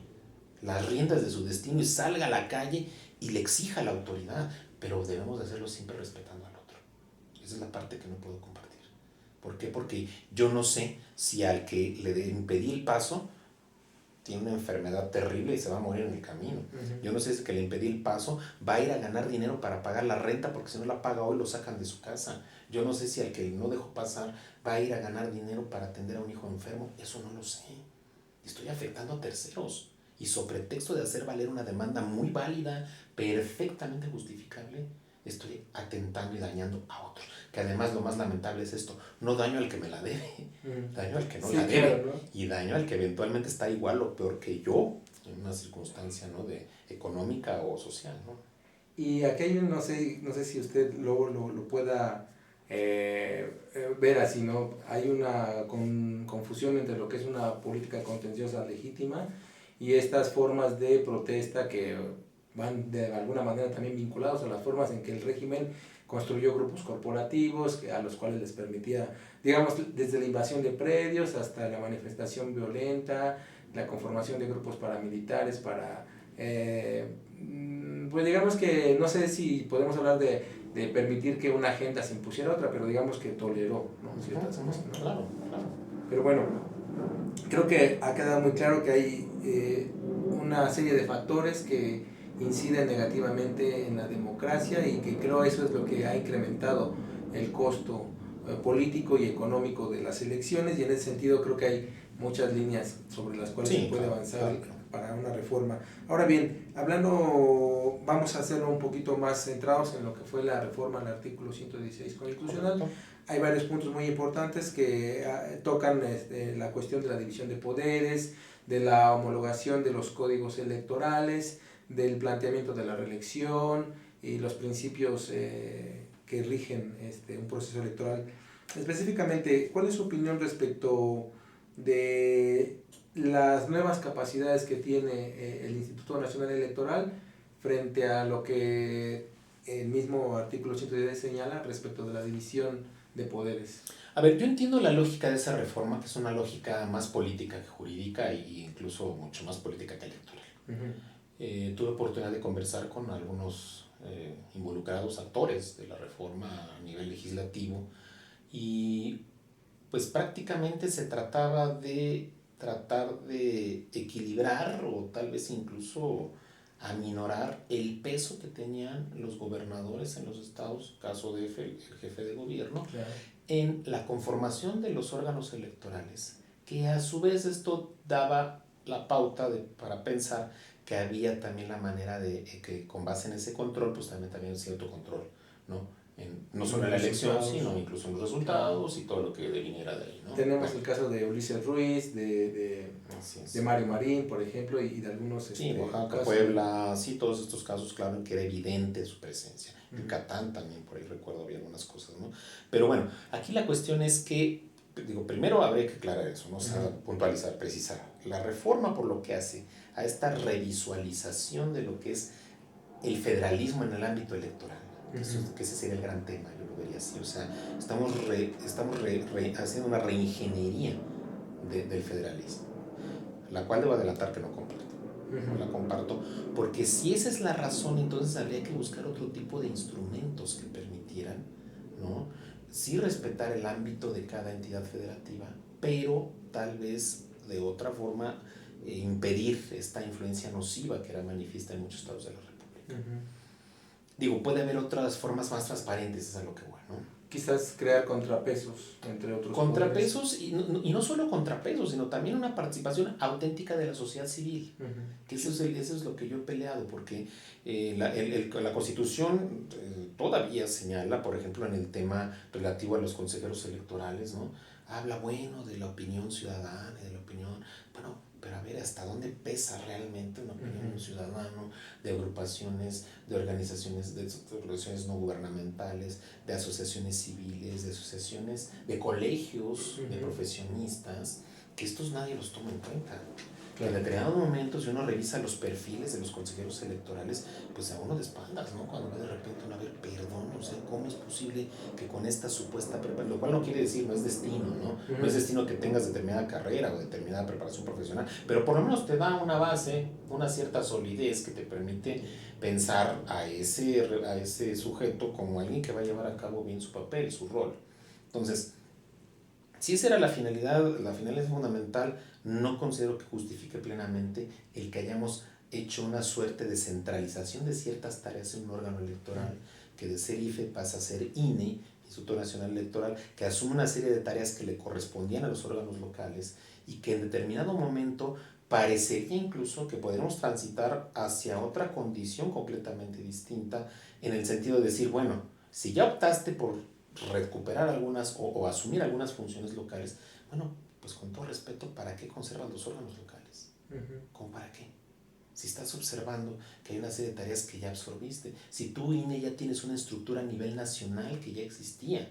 las riendas de su destino y salga a la calle y le exija a la autoridad, pero debemos de hacerlo siempre respetando al otro. Esa es la parte que no puedo compartir. ¿Por qué? Porque yo no sé si al que le impedí el paso tiene una enfermedad terrible y se va a morir en el camino. Uh-huh. Yo no sé si el que le impedí el paso va a ir a ganar dinero para pagar la renta, porque si no la paga hoy lo sacan de su casa. Yo no sé si al que no dejó pasar va a ir a ganar dinero para atender a un hijo enfermo. Eso no lo sé. Estoy afectando a terceros. Y sobre pretexto de hacer valer una demanda muy válida, perfectamente justificable, estoy atentando y dañando a otros. Que además lo más lamentable es esto: no daño al que me la debe, daño al que no la debe, claro, ¿no? Y daño al que eventualmente está igual o peor que yo en una circunstancia, ¿no?, de económica o social, ¿no? Y aquello no sé si usted luego lo pueda ver así, ¿no? Hay una confusión entre lo que es una política contenciosa legítima y estas formas de protesta que van de alguna manera también vinculados a las formas en que el régimen construyó grupos corporativos a los cuales les permitía, digamos, desde la invasión de predios hasta la manifestación violenta, la conformación de grupos paramilitares para, pues digamos que no sé si podemos hablar de permitir que una agenda se impusiera a otra, pero digamos que toleró, ¿no?, ciertas cosas, ¿no? Claro. Pero bueno, creo que ha quedado muy claro que hay una serie de factores que inciden negativamente en la democracia y que creo eso es lo que ha incrementado el costo político y económico de las elecciones, y en ese sentido creo que hay muchas líneas sobre las cuales se puede avanzar para una reforma. Ahora bien, hablando, vamos a hacerlo un poquito más centrados en lo que fue la reforma al artículo 116 constitucional. Hay varios puntos muy importantes que tocan la cuestión de la división de poderes, de la homologación de los códigos electorales, del planteamiento de la reelección y los principios que rigen un proceso electoral. Específicamente, ¿cuál es su opinión respecto de las nuevas capacidades que tiene el Instituto Nacional Electoral frente a lo que el mismo artículo 110 señala respecto de la división de poderes? A ver, yo entiendo la lógica de esa reforma, que es una lógica más política que jurídica e incluso mucho más política que electoral. Uh-huh. Tuve oportunidad de conversar con algunos involucrados actores de la reforma a nivel legislativo y pues prácticamente se trataba de tratar de equilibrar o tal vez incluso aminorar el peso que tenían los gobernadores en los estados, caso DF, el jefe de gobierno, claro, en la conformación de los órganos electorales, que a su vez esto daba la pauta para pensar que había también la manera de que con base en ese control, pues también un cierto control, ¿no? No solo en la elección, sino incluso en los resultados y todo lo que viniera de ahí, ¿no? Tenemos el caso de Ulises Ruiz, de Mario Marín, por ejemplo, y de algunos... Sí, Oaxaca, Puebla, sí, todos estos casos, claro, en que era evidente su presencia. Uh-huh. Yucatán también, por ahí recuerdo, había algunas cosas, ¿no? Pero bueno, aquí la cuestión es que, digo, primero habría que aclarar eso, ¿no? O sea, uh-huh, puntualizar, precisar. La reforma, por lo que hace a esta revisualización de lo que es el federalismo en el ámbito electoral, que ese sería el gran tema, yo lo vería así. O sea, estamos haciendo una reingeniería del federalismo, la cual debo adelantar que no comparto. No la comparto, porque si esa es la razón, entonces habría que buscar otro tipo de instrumentos que permitieran, ¿no?, sí respetar el ámbito de cada entidad federativa, pero tal vez de otra forma impedir esta influencia nociva que era manifiesta en muchos estados de la República. Uh-huh. Digo, puede haber otras formas más transparentes, es a lo que voy, ¿no? Quizás crear contrapesos, entre otros. Contrapesos, y no solo contrapesos, sino también una participación auténtica de la sociedad civil. Uh-huh. Que eso es lo que yo he peleado, porque la Constitución todavía señala, por ejemplo, en el tema relativo a los consejeros electorales, ¿no?, habla, bueno, de la opinión ciudadana, de la opinión, bueno, pero a ver, ¿hasta dónde pesa realmente una opinión de un ciudadano, de agrupaciones, de organizaciones no gubernamentales, de asociaciones civiles, de asociaciones, de colegios, de profesionistas, que estos nadie los toma en cuenta? que en determinados momentos, si uno revisa los perfiles de los consejeros electorales, pues a uno de espaldas, ¿no? Cuando ve de repente uno, a ver, perdón, o sea, ¿cómo es posible que con esta supuesta preparación, lo cual no quiere decir, no es destino, ¿no? No es destino que tengas determinada carrera o determinada preparación profesional, pero por lo menos te da una base, una cierta solidez que te permite pensar a ese sujeto como alguien que va a llevar a cabo bien su papel, su rol. Entonces, si esa era la finalidad fundamental, no considero que justifique plenamente el que hayamos hecho una suerte de centralización de ciertas tareas en un órgano electoral, que de ser IFE pasa a ser INE, Instituto Nacional Electoral, que asume una serie de tareas que le correspondían a los órganos locales y que en determinado momento parecería incluso que podríamos transitar hacia otra condición completamente distinta, en el sentido de decir, bueno, si ya optaste por recuperar algunas o asumir algunas funciones locales, bueno, pues con todo respeto, ¿para qué conservan los órganos locales? ¿Cómo para qué? Si estás observando que hay una serie de tareas que ya absorbiste, si tú, INE, ya tienes una estructura a nivel nacional que ya existía,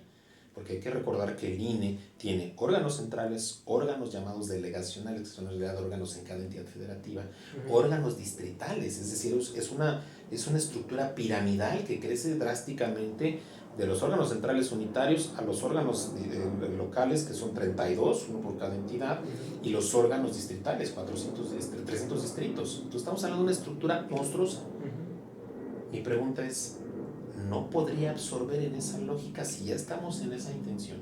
porque hay que recordar que el INE tiene órganos centrales, órganos llamados delegacionales, que son en realidad órganos en cada entidad federativa, órganos distritales, es decir, es una estructura piramidal que crece drásticamente de los órganos centrales unitarios a los órganos locales, que son 32, uno por cada entidad, y los órganos distritales, 300 distritos. Entonces estamos hablando de una estructura monstruosa. Mi pregunta es, ¿no podría absorber en esa lógica, si ya estamos en esa intención?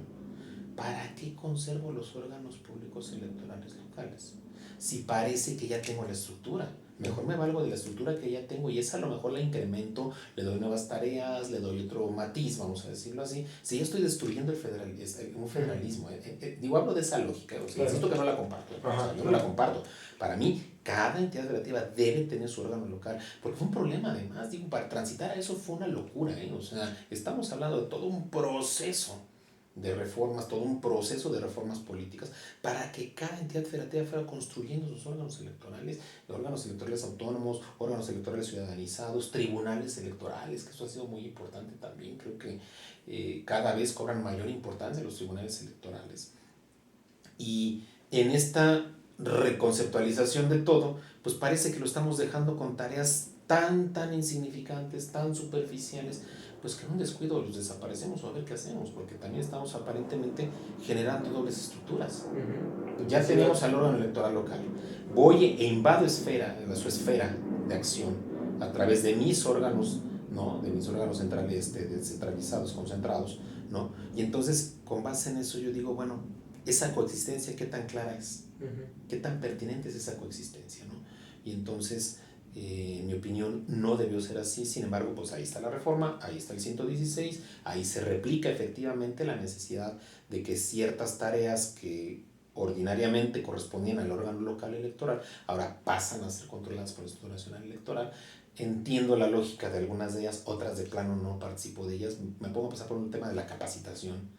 ¿Para qué conservo los órganos públicos electorales locales? Si parece que ya tengo la estructura, mejor me valgo de la estructura que ya tengo y esa a lo mejor la incremento, le doy nuevas tareas, le doy otro matiz, vamos a decirlo así. Si ya estoy destruyendo un federalismo, digo, hablo de esa lógica, o sea, insisto que no la comparto, o sea, yo no la comparto. Para mí, cada entidad federativa debe tener su órgano local, porque fue un problema además, digo, para transitar a eso fue una locura, o sea, estamos hablando de todo un proceso de reformas, todo un proceso de reformas políticas para que cada entidad federativa fuera construyendo sus órganos electorales autónomos, órganos electorales ciudadanizados, tribunales electorales, que eso ha sido muy importante también. Creo que cada vez cobran mayor importancia los tribunales electorales. Y en esta reconceptualización de todo, pues parece que lo estamos dejando con tareas tan insignificantes, tan superficiales, pues que en un descuido los desaparecemos o a ver qué hacemos, porque también estamos aparentemente generando dobles estructuras. Ya tenemos al órgano electoral local, voy e invado su esfera de acción a través de mis órganos, ¿no? De mis órganos centrales, descentralizados, concentrados, ¿no? Y entonces, con base en eso, yo digo, bueno, esa coexistencia, ¿qué tan clara es? ¿Qué tan pertinente es esa coexistencia, ¿no? Y entonces, en mi opinión, no debió ser así. Sin embargo, pues ahí está la reforma, ahí está el 116, ahí se replica efectivamente la necesidad de que ciertas tareas que ordinariamente correspondían al órgano local electoral ahora pasan a ser controladas por el Instituto Nacional Electoral. Entiendo la lógica de algunas de ellas, otras de plano no participo de ellas. Me pongo a pasar por un tema de la capacitación,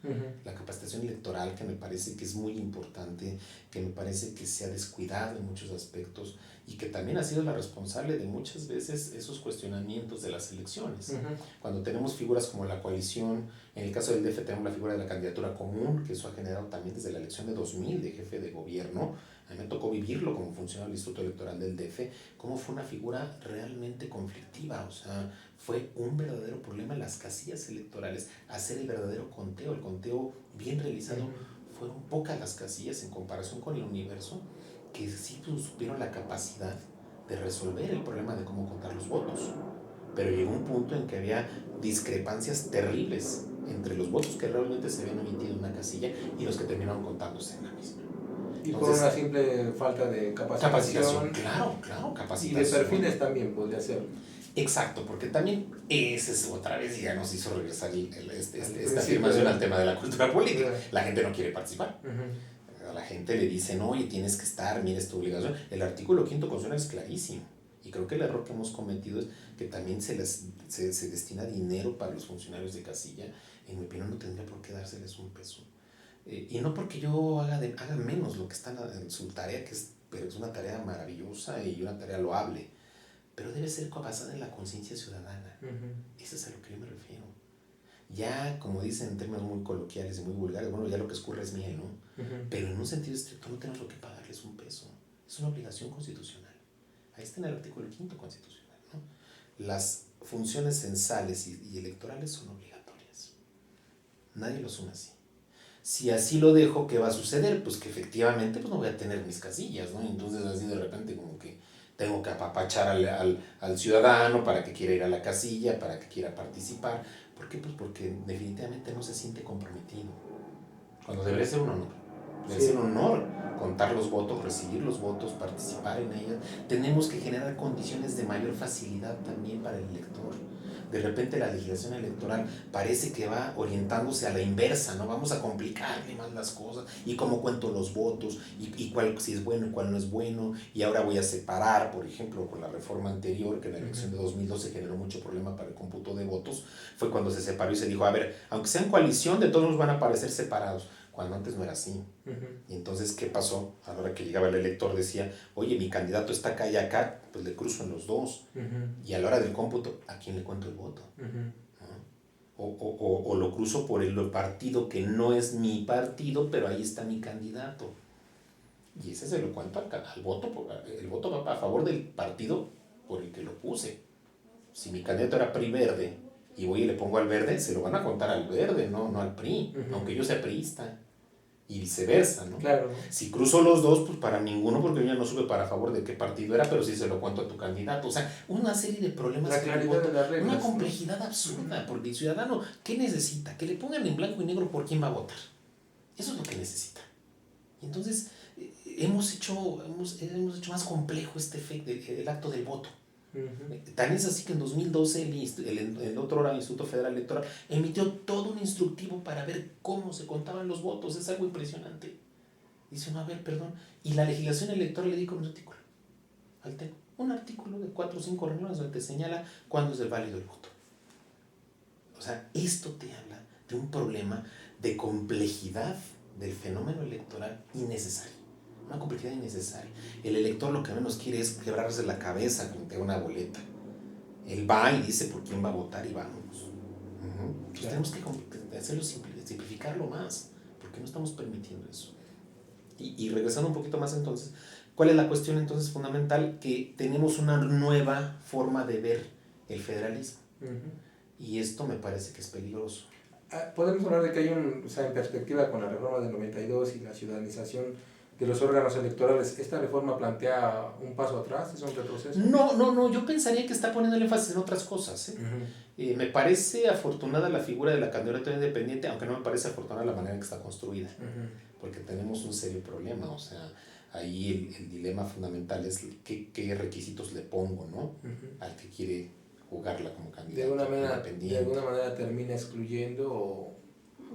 la capacitación electoral, que me parece que es muy importante, que me parece que se ha descuidado en muchos aspectos y que también ha sido la responsable de muchas veces esos cuestionamientos de las elecciones. Cuando tenemos figuras como la coalición, en el caso del DF tenemos la figura de la candidatura común, que eso ha generado también desde la elección de 2000 de jefe de gobierno. A mí me tocó vivirlo como funcionario del Instituto Electoral del DF, cómo fue una figura realmente conflictiva, o sea, fue un verdadero problema en las casillas electorales, hacer el verdadero conteo, el conteo bien realizado. Fueron pocas las casillas en comparación con el universo que sí tuvieron la capacidad de resolver el problema de cómo contar los votos. Pero llegó un punto en que había discrepancias terribles entre los votos que realmente se habían emitido en una casilla y los que terminaron contándose en la misma. Y por una simple falta de capacitación. Claro, capacitación. Y de perfiles también podría ser. Exacto, porque también esa es otra vez, ya nos hizo regresar esta afirmación al tema de la cultura política. La gente no quiere participar. A la gente le dicen, oye, tienes que estar, mira, es tu obligación. El artículo 5º constitucional es clarísimo. Y creo que el error que hemos cometido es que también se destina dinero para los funcionarios de casilla. En mi opinión, no tendría por qué dárseles un peso. Y no porque yo haga menos lo que está en su tarea, pero es una tarea maravillosa y una tarea loable, pero debe ser basada en la conciencia ciudadana. Eso es a lo que yo me refiero. Ya, como dicen en términos muy coloquiales y muy vulgares, bueno, ya lo que escurre es miel, ¿no? Pero en un sentido estricto no tenemos por qué pagarles un peso. Es una obligación constitucional. Ahí está en el artículo 5 constitucional, ¿no? Las funciones censales y electorales son obligatorias. Nadie lo asume así. Si así lo dejo, ¿qué va a suceder? Pues que efectivamente pues no voy a tener mis casillas, ¿no? Entonces así de repente como que tengo que apapachar al ciudadano para que quiera ir a la casilla, para que quiera participar. ¿Por qué? Pues porque definitivamente no se siente comprometido. Cuando debería ser un honor. Debe ser un honor contar los votos, recibir los votos, participar en ellas. Tenemos que generar condiciones de mayor facilidad también para el elector. De repente la legislación electoral parece que va orientándose a la inversa, ¿no? Vamos a complicarle más las cosas, y cómo cuento los votos, y cuál si es bueno y cuál no es bueno, y ahora voy a separar, por ejemplo, con la reforma anterior, que en la elección de 2012 generó mucho problema para el cómputo de votos, fue cuando se separó y se dijo, a ver, aunque sean coalición, de todos nos van a aparecer separados, cuando antes no era así. Y entonces, ¿qué pasó? A la hora que llegaba el elector decía, oye, mi candidato está acá y acá, pues le cruzo en los dos. Y a la hora del cómputo, ¿a quién le cuento el voto? ¿No? O lo cruzo por el partido que no es mi partido, pero ahí está mi candidato. Y ese se lo cuento al voto, el voto va a favor del partido por el que lo puse. Si mi candidato era PRI verde y voy y le pongo al verde, se lo van a contar al verde, no al PRI, aunque yo sea priista. Y viceversa, ¿no? Claro. Si cruzo los dos, pues para ninguno, porque yo ya no supe para favor de qué partido era, pero sí se lo cuento a tu candidato. O sea, una serie de problemas. La claridad de las reglas. Una complejidad absurda, porque el ciudadano, ¿qué necesita? Que le pongan en blanco y negro por quién va a votar. Eso es lo que necesita. Y entonces, hemos hecho más complejo este efecto, el acto del voto. Tan es así que en 2012 el otro Instituto Federal Electoral emitió todo un instructivo para ver cómo se contaban los votos. Es algo impresionante. Dice uno, a ver, perdón, y la legislación electoral le dijo un artículo al TEC, un artículo de 4 o 5 renglones donde te señala cuándo es el válido el voto. O sea, esto te habla de un problema de complejidad del fenómeno electoral innecesario. Una complejidad innecesaria. El elector lo que menos quiere es quebrarse la cabeza frente a una boleta. Él va y dice por quién va a votar y vámonos. Entonces tenemos que hacerlo simplificarlo más, porque no estamos permitiendo eso. Y regresando un poquito más entonces, ¿cuál es la cuestión entonces fundamental? Que tenemos una nueva forma de ver el federalismo. Y esto me parece que es peligroso. Podemos hablar de que hay en perspectiva con la reforma del 92 y la ciudadanización de los órganos electorales, ¿esta reforma plantea un paso atrás? ¿Es un retroceso? No, yo pensaría que está poniendo el énfasis en otras cosas. Me parece afortunada la figura de la candidatura independiente, aunque no me parece afortunada la manera en que está construida, porque tenemos un serio problema. O sea, ahí el dilema fundamental es qué requisitos le pongo, ¿no? Al que quiere jugarla como candidato independiente. De alguna manera termina excluyendo o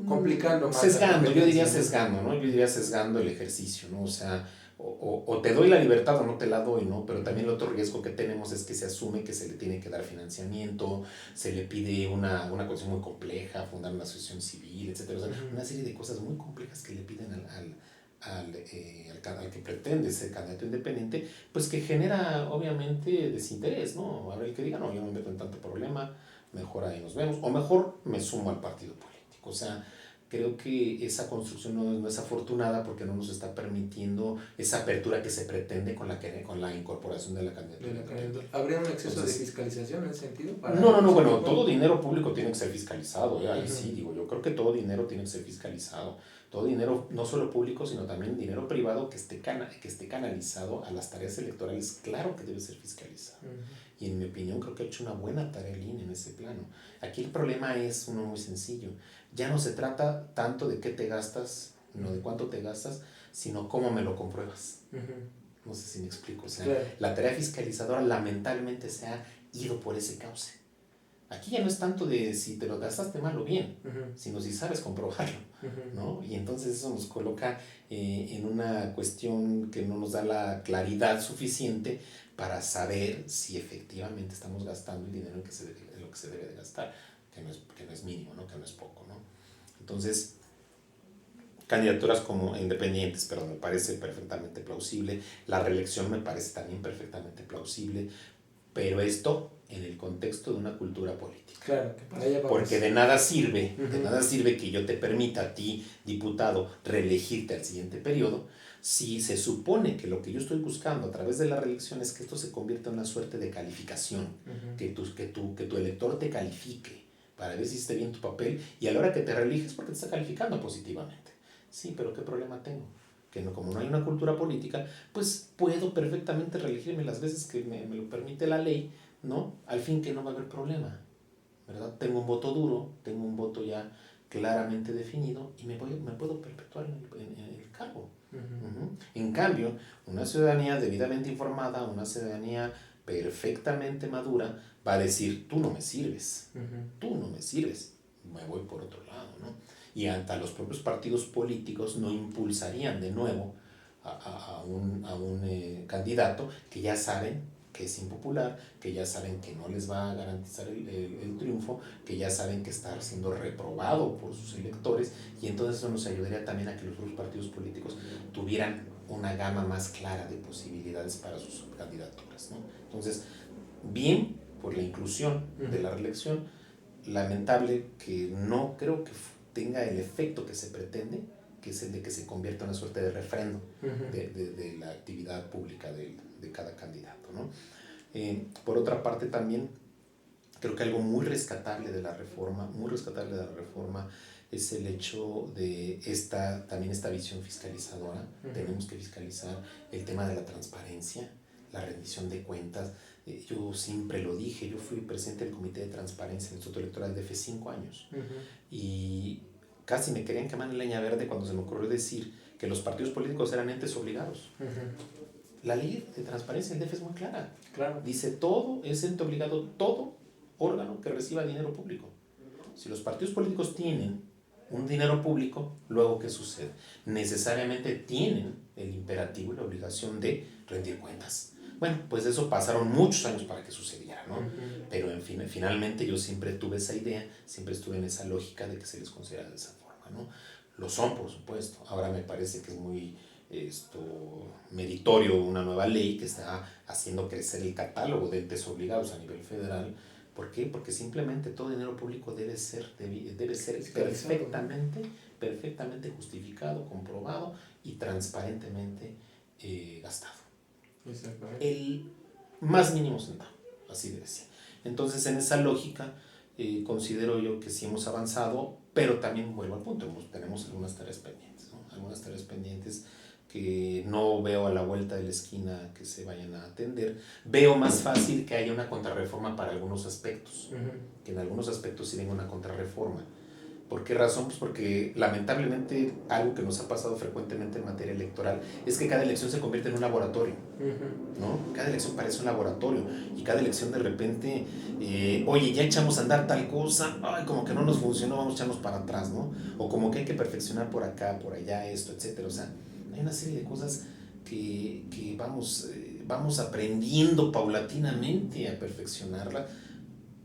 complicando más. Sesgando, yo diría sesgando, ¿no? Yo diría sesgando el ejercicio, ¿no? O sea, o te doy la libertad o no te la doy, ¿no? Pero también el otro riesgo que tenemos es que se asume que se le tiene que dar financiamiento, se le pide una cuestión muy compleja, fundar una asociación civil, etcétera. O sea, una serie de cosas muy complejas que le piden al que pretende ser candidato independiente, pues que genera obviamente desinterés, ¿no? Habrá el que diga, no, yo no me meto en tanto problema, mejor ahí nos vemos, o mejor me sumo al partido político. O sea, creo que esa construcción no es afortunada porque no nos está permitiendo esa apertura que se pretende con la incorporación de la candidatura. ¿Habría un exceso de fiscalización en ese sentido? No, bueno, todo dinero público tiene que ser fiscalizado, ahí sí, digo, yo creo que todo dinero tiene que ser fiscalizado. Todo dinero, no solo público, sino también dinero privado que esté canalizado a las tareas electorales, claro que debe ser fiscalizado. Y en mi opinión creo que ha hecho una buena tarea el INE en ese plano. Aquí el problema es uno muy sencillo. Ya no se trata tanto de qué te gastas, no de cuánto te gastas, sino cómo me lo compruebas. No sé si me explico. O sea, la tarea fiscalizadora lamentablemente se ha ido por ese cauce. Aquí ya no es tanto de si te lo gastaste mal o bien, sino si sabes comprobarlo, ¿no? Y entonces eso nos coloca en una cuestión que no nos da la claridad suficiente para saber si efectivamente estamos gastando el dinero en lo que se debe de gastar, que no es mínimo, ¿no? Que no es poco, ¿no? Entonces, candidaturas como independientes, pero me parece perfectamente plausible. La reelección me parece también perfectamente plausible. pero esto en el contexto de una cultura política. Claro, que para allá vamos. Porque de nada sirve que yo te permita a ti, diputado, reelegirte al siguiente periodo, si se supone que lo que yo estoy buscando a través de la reelección es que esto se convierta en una suerte de calificación, que tu elector te califique para ver si esté bien tu papel, y a la hora que te reeliges porque te está calificando positivamente. Sí, pero ¿qué problema tengo? Que no, como no hay una cultura política, pues puedo perfectamente reelegirme las veces que me lo permite la ley, ¿no? Al fin que no va a haber problema, ¿verdad? Tengo un voto duro, tengo un voto ya claramente definido y me puedo perpetuar en el cargo. En cambio, una ciudadanía debidamente informada, una ciudadanía perfectamente madura, va a decir, tú no me sirves, me voy por otro lado, ¿no? Y hasta los propios partidos políticos no impulsarían de nuevo a un candidato que ya saben que es impopular, que ya saben que no les va a garantizar el triunfo, que ya saben que está siendo reprobado por sus electores, y entonces eso nos ayudaría también a que los otros partidos políticos tuvieran una gama más clara de posibilidades para sus candidaturas, ¿no? Entonces, bien por la inclusión de la reelección, lamentable que no creo que tenga el efecto que se pretende, que es el de que se convierta en una suerte de refrendo de la actividad pública de cada candidato, ¿no? Por otra parte también creo que algo muy rescatable de la reforma es el hecho de también esta visión fiscalizadora. Tenemos que fiscalizar el tema de la transparencia, la rendición de cuentas. Yo siempre lo dije, yo fui presidente del Comité de Transparencia del Instituto Electoral de hace 5 años y casi me querían quemar en leña verde cuando se me ocurrió decir que los partidos políticos eran entes obligados. La ley de transparencia del DF es muy clara. Claro. Dice, todo es ente obligado, todo órgano que reciba dinero público. Si los partidos políticos tienen un dinero público, luego ¿qué sucede? Necesariamente tienen el imperativo y la obligación de rendir cuentas. Bueno, pues de eso pasaron muchos años para que sucediera, ¿no? Pero en fin, finalmente yo siempre tuve esa idea, siempre estuve en esa lógica de que se les considera de esa forma, ¿no? Lo son, por supuesto. Ahora me parece que es muy meritorio una nueva ley que está haciendo crecer el catálogo de entes obligados a nivel federal. ¿Por qué? Porque simplemente todo dinero público debe ser perfectamente justificado, comprobado y transparentemente gastado. El más mínimo centavo, así debe ser. Entonces, en esa lógica, considero yo que sí hemos avanzado, pero también vuelvo al punto, tenemos algunas tareas pendientes, ¿no? Algunas tareas pendientes que no veo a la vuelta de la esquina que se vayan a atender. Veo más fácil que haya una contrarreforma para algunos aspectos, que en algunos aspectos sí venga una contrarreforma. ¿Por qué razón? Pues porque lamentablemente algo que nos ha pasado frecuentemente en materia electoral es que cada elección se convierte en un laboratorio, ¿no? Cada elección parece un laboratorio y cada elección de repente, oye, ya echamos a andar tal cosa, ay, como que no nos funcionó, vamos a echarnos para atrás, ¿no? O como que hay que perfeccionar por acá, por allá, esto, etcétera. O sea, hay una serie de cosas que vamos aprendiendo paulatinamente a perfeccionarla.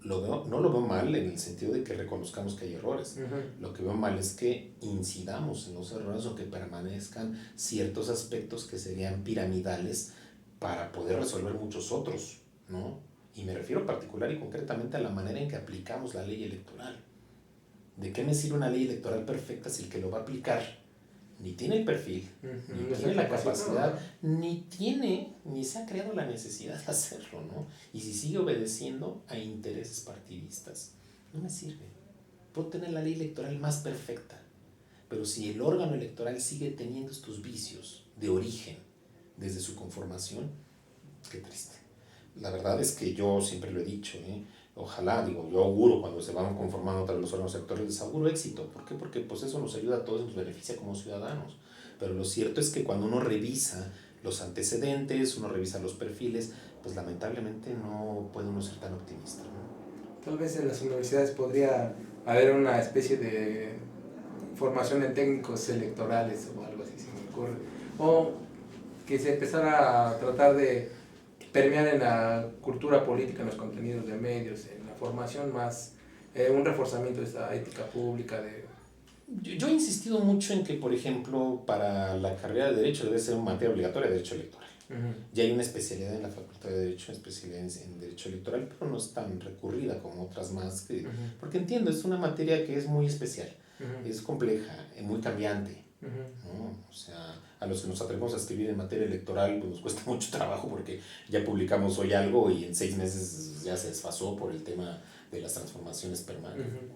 No lo veo mal en el sentido de que reconozcamos que hay errores. Lo que veo mal es que incidamos en los errores o que permanezcan ciertos aspectos que serían piramidales para poder resolver muchos otros, ¿no? Y me refiero particular y concretamente a la manera en que aplicamos la ley electoral. ¿De qué me sirve una ley electoral perfecta si el que lo va a aplicar ni tiene el perfil, ni tiene la capacidad, ni se ha creado la necesidad de hacerlo, ¿no? Y si sigue obedeciendo a intereses partidistas, no me sirve. Puedo tener la ley electoral más perfecta, pero si el órgano electoral sigue teniendo estos vicios de origen desde su conformación, qué triste. La verdad es que yo siempre lo he dicho, ojalá, yo auguro cuando se van conformando otra vez los órganos electorales, auguro éxito. ¿Por qué? Porque pues eso nos ayuda a todos y nos beneficia como ciudadanos. Pero lo cierto es que cuando uno revisa los antecedentes, uno revisa los perfiles, pues lamentablemente no puede uno ser tan optimista, ¿no? Tal vez en las universidades podría haber una especie de formación de técnicos electorales o algo así, se me ocurre. O que se empezara a tratar de permear en la cultura política, en los contenidos de medios, en la formación más, un reforzamiento de esta ética pública, de Yo he insistido mucho en que, por ejemplo, para la carrera de Derecho debe ser una materia obligatoria de Derecho Electoral. Ya hay una especialidad en la Facultad de Derecho, especialidad en Derecho Electoral, pero no es tan recurrida como otras más, porque entiendo, es una materia que es muy especial, es compleja, muy cambiante, ¿no? O sea, a los que nos atrevemos a escribir en materia electoral pues nos cuesta mucho trabajo porque ya publicamos hoy algo y en 6 meses ya se desfasó por el tema de las transformaciones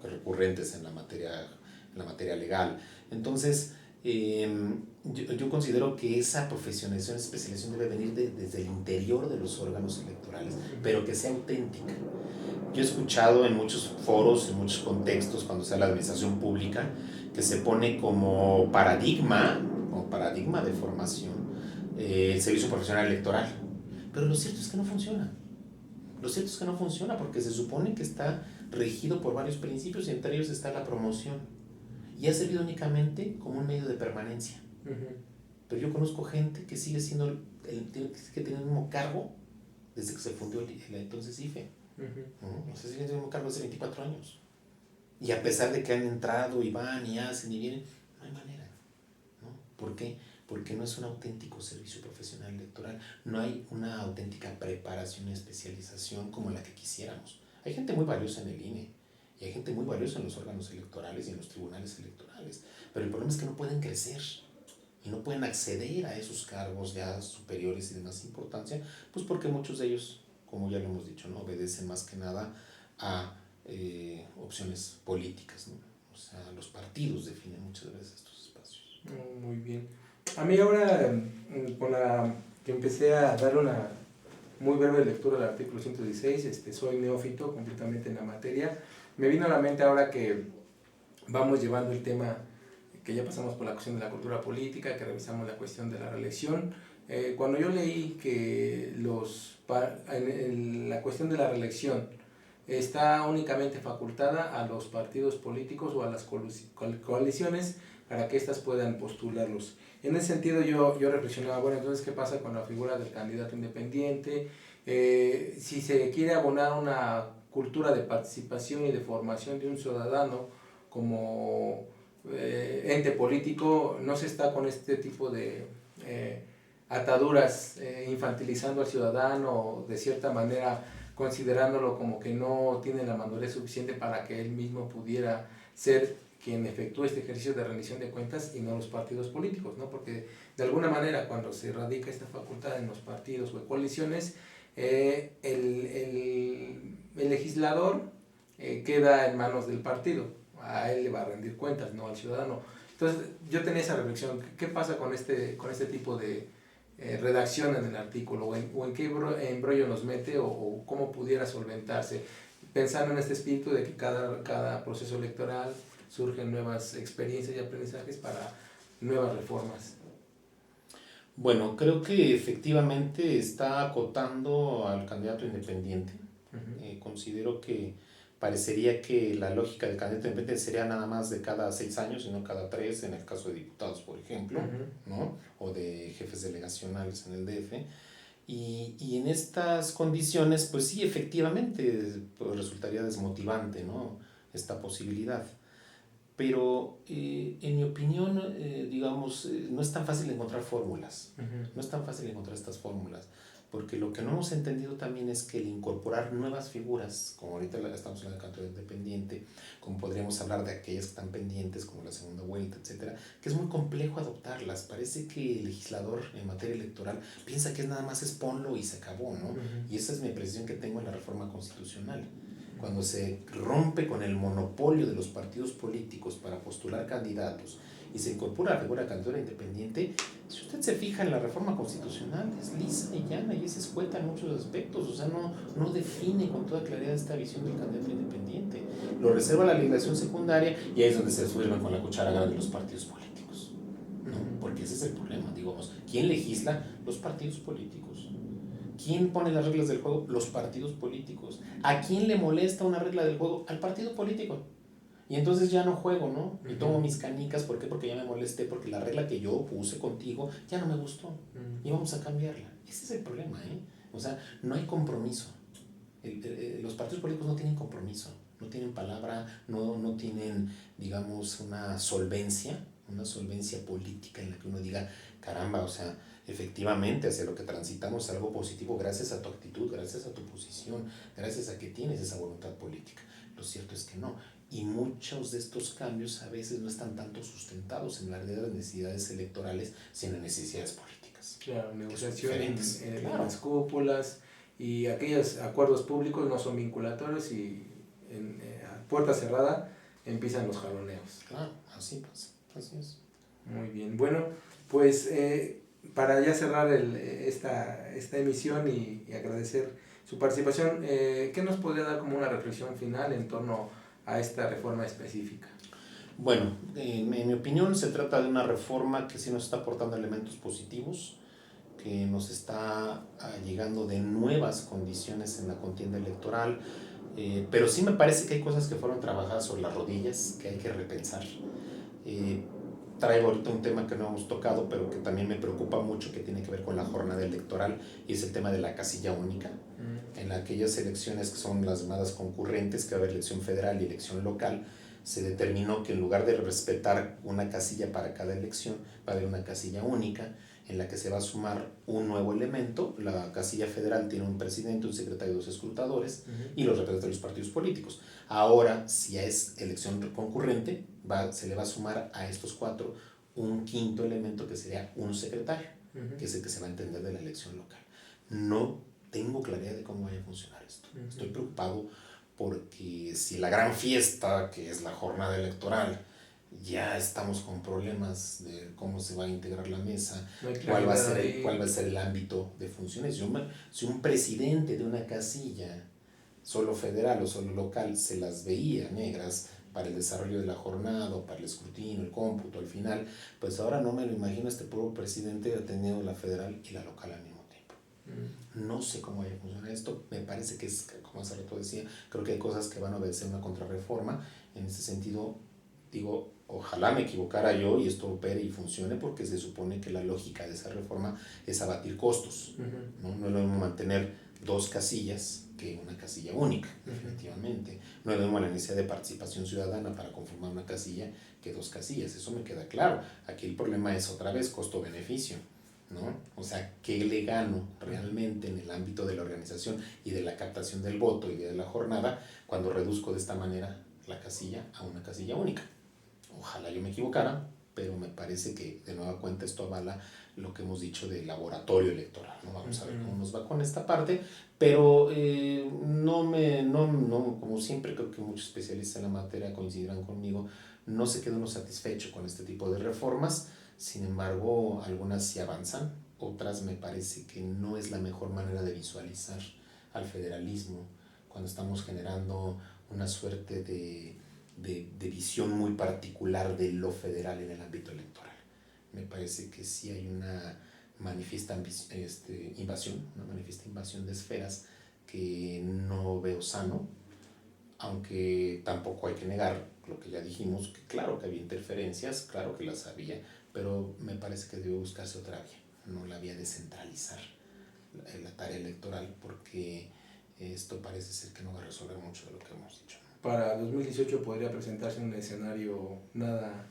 recurrentes en la materia legal. Entonces, yo considero que esa profesionalización, especialización debe venir desde el interior de los órganos electorales, pero que sea auténtica. Yo he escuchado en muchos foros, en muchos contextos, cuando se habla de administración pública, que se pone como paradigma de formación el servicio profesional electoral. Pero lo cierto es que no funciona. Lo cierto es que no funciona porque se supone que está regido por varios principios y entre ellos está la promoción. Y ha servido únicamente como un medio de permanencia. Pero yo conozco gente que sigue siendo que tiene el mismo cargo desde que se fundó el entonces IFE. O sea, siguen teniendo el mismo cargo hace 24 años. Y a pesar de que han entrado y van y hacen y vienen, no hay manera, ¿no? ¿Por qué? Porque no es un auténtico servicio profesional electoral, no hay una auténtica preparación y especialización como la que quisiéramos. Hay gente muy valiosa en el INE, y hay gente muy valiosa en los órganos electorales y en los tribunales electorales, pero el problema es que no pueden crecer y no pueden acceder a esos cargos ya superiores y de más importancia, pues porque muchos de ellos, como ya lo hemos dicho, ¿no? Obedecen más que nada a opciones políticas, ¿no? O sea, los partidos definen muchas veces estos espacios. Muy bien. A mí ahora, con la que empecé a dar una muy breve lectura del artículo 116, soy neófito completamente en la materia, me vino a la mente ahora que vamos llevando el tema, que ya pasamos por la cuestión de la cultura política, que revisamos la cuestión de la reelección. Cuando yo leí que en la cuestión de la reelección está únicamente facultada a los partidos políticos o a las coaliciones para que éstas puedan postularlos. En ese sentido yo reflexionaba, bueno, entonces, ¿qué pasa con la figura del candidato independiente? Si se quiere abonar una cultura de participación y de formación de un ciudadano como ente político, no se está con este tipo de ataduras, infantilizando al ciudadano, de cierta manera considerándolo como que no tiene la madurez suficiente para que él mismo pudiera ser quien efectúe este ejercicio de rendición de cuentas y no los partidos políticos, ¿no? Porque de alguna manera cuando se radica esta facultad en los partidos o coaliciones, el legislador queda en manos del partido, a él le va a rendir cuentas, no al ciudadano. Entonces yo tenía esa reflexión, ¿qué pasa con este tipo de redacción en el artículo, o en qué embrollo nos mete, o cómo pudiera solventarse, pensando en este espíritu de que cada proceso electoral surgen nuevas experiencias y aprendizajes para nuevas reformas? Bueno, creo que efectivamente está acotando al candidato independiente. Considero que parecería que la lógica del candidato independiente sería nada más de cada 6 años y no cada 3, en el caso de diputados, por ejemplo, ¿no? O de jefes delegacionales en el DF. Y en estas condiciones, pues sí, efectivamente, pues resultaría desmotivante, ¿no? Esta posibilidad. Pero en mi opinión, digamos, no es tan fácil encontrar fórmulas, no es tan fácil encontrar estas fórmulas, porque lo que no hemos entendido también es que el incorporar nuevas figuras, como ahorita estamos hablando del candidato independiente, como podríamos hablar de aquellas que están pendientes, como la segunda vuelta, etcétera, que es muy complejo adoptarlas. Parece que el legislador en materia electoral piensa que es nada más es ponlo y se acabó, ¿no? Y esa es mi impresión que tengo en la reforma constitucional. Cuando se rompe con el monopolio de los partidos políticos para postular candidatos y se incorpora la figura de candidatura independiente, si usted se fija en la reforma constitucional, es lisa y llana y es escueta en muchos aspectos, o sea, no define con toda claridad esta visión del candidato independiente. Lo reserva la legislación secundaria y ahí es donde se sirven con la cuchara grande de los partidos políticos, ¿no? Porque ese es el problema, digamos, ¿quién legisla? Los partidos políticos. ¿Quién pone las reglas del juego? Los partidos políticos. ¿A quién le molesta una regla del juego? Al partido político. Y entonces ya no juego, ¿no? Y tomo mis canicas, ¿por qué? Porque ya me molesté, porque la regla que yo puse contigo ya no me gustó. Y vamos a cambiarla. Ese es el problema, ¿eh? O sea, no hay compromiso. Los partidos políticos no tienen compromiso, no tienen palabra, no tienen, digamos, una solvencia política en la que uno diga, caramba, o sea, efectivamente hacia lo que transitamos es algo positivo gracias a tu actitud, gracias a tu posición, gracias a que tienes esa voluntad política. Lo cierto es que no. Y muchos de estos cambios a veces no están tanto sustentados en la realidad de las necesidades electorales, sino en necesidades políticas. Claro, negociación en claro. las cúpulas, y aquellos acuerdos públicos no son vinculatorios, y a puerta cerrada empiezan los jaloneos. Claro, así pasa, así es. Muy bien, bueno, pues para ya cerrar esta emisión y agradecer su participación, ¿qué nos podría dar como una reflexión final en torno a esta reforma específica? Bueno, en mi opinión se trata de una reforma que sí nos está aportando elementos positivos, que nos está llegando de nuevas condiciones en la contienda electoral, pero sí me parece que hay cosas que fueron trabajadas sobre las rodillas, que hay que repensar. Traigo ahorita un tema que no hemos tocado, pero que también me preocupa mucho, que tiene que ver con la jornada electoral, y es el tema de la casilla única. En aquellas elecciones que son las llamadas concurrentes, que va a haber elección federal y elección local, se determinó que en lugar de respetar una casilla para cada elección, va a haber una casilla única en la que se va a sumar un nuevo elemento. La casilla federal tiene un presidente, un secretario y 2 escrutadores, y los representantes de los partidos políticos. Ahora, si es elección concurrente, se le va a sumar a estos 4 un quinto elemento, que sería un secretario, que es el que se va a entender de la elección local. No tengo claridad de cómo vaya a funcionar esto. Estoy preocupado porque si la gran fiesta, que es la jornada electoral, ya estamos con problemas de cómo se va a integrar la mesa, cuál va a ser el ámbito de funciones. Si un presidente de una casilla, solo federal o solo local, se las veía negras para el desarrollo de la jornada, o para el escrutinio, el cómputo al final, pues ahora no me lo imagino este puro presidente teniendo la federal y la local al mismo tiempo. No sé cómo vaya a funcionar esto. Me parece que es, como hace rato decía, creo que hay cosas que van a obedecer una contrarreforma. En ese sentido, digo, ojalá me equivocara yo y esto opere y funcione, porque se supone que la lógica de esa reforma es abatir costos. No es lo mismo mantener 2 casillas que una casilla única, definitivamente. No es lo mismo la necesidad de participación ciudadana para conformar una casilla que 2 casillas, eso me queda claro. Aquí el problema es otra vez costo-beneficio, ¿no? O sea, ¿qué le gano realmente en el ámbito de la organización y de la captación del voto y de la jornada cuando reduzco de esta manera la casilla a una casilla única? Ojalá yo me equivocara, pero me parece que de nueva cuenta esto avala lo que hemos dicho del laboratorio electoral, ¿no? Vamos a ver cómo nos va con esta parte, pero como siempre creo que muchos especialistas en la materia coincidirán conmigo, no se queda uno satisfecho con este tipo de reformas. Sin embargo, algunas sí avanzan, otras me parece que no es la mejor manera de visualizar al federalismo cuando estamos generando una suerte de visión muy particular de lo federal en el ámbito electoral. Me parece que sí hay una manifiesta invasión de esferas que no veo sano, aunque tampoco hay que negar lo que ya dijimos, que claro que había interferencias, claro que las había, pero me parece que debe buscarse otra vía, no la vía de centralizar la tarea electoral, porque esto parece ser que no va a resolver mucho de lo que hemos dicho. Para 2018 podría presentarse un escenario nada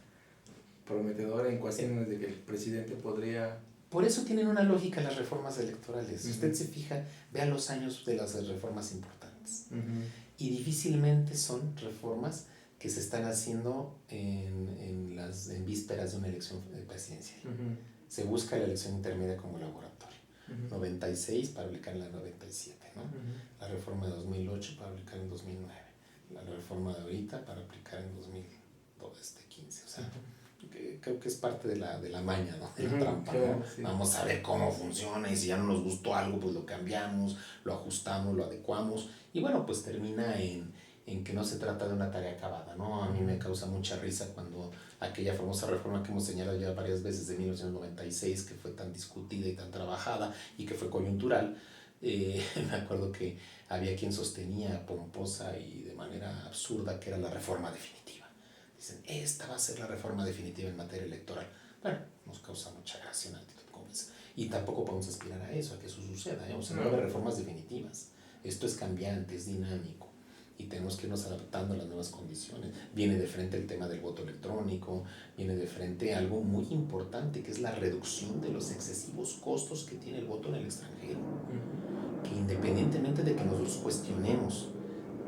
prometedor en cuestiones de que el presidente podría... Por eso tienen una lógica las reformas electorales. Si usted se fija, vea los años de las reformas importantes. Y difícilmente son reformas que se están haciendo en vísperas de una elección presidencial. Se busca la elección intermedia como laboratorio. 96 para aplicar en la 97, ¿no? La reforma de 2008 para aplicar en 2009. La reforma de ahorita para aplicar en 2015. O sea, creo que es parte de la maña, ¿no? De la trampa, ¿no? Sí. Vamos a ver cómo funciona, y si ya no nos gustó algo, pues lo cambiamos, lo ajustamos, lo adecuamos, y bueno, pues termina en que no se trata de una tarea acabada, ¿no? A mí me causa mucha risa cuando aquella famosa reforma que hemos señalado ya varias veces de 1996, que fue tan discutida y tan trabajada y que fue coyuntural, me acuerdo que había quien sostenía pomposa y de manera absurda que era la reforma definitiva. Dicen, esta va a ser la reforma definitiva en materia electoral. Bueno, nos causa mucha gracia una actitud como esa. Y tampoco podemos aspirar a eso, a que eso suceda, ¿eh? O sea, no va a haber reformas definitivas. Esto es cambiante, es dinámico. y tenemos que irnos adaptando a las nuevas condiciones. Viene de frente el tema del voto electrónico, viene de frente algo muy importante, que es la reducción de los excesivos costos que tiene el voto en el extranjero. Que independientemente de que nosotros cuestionemos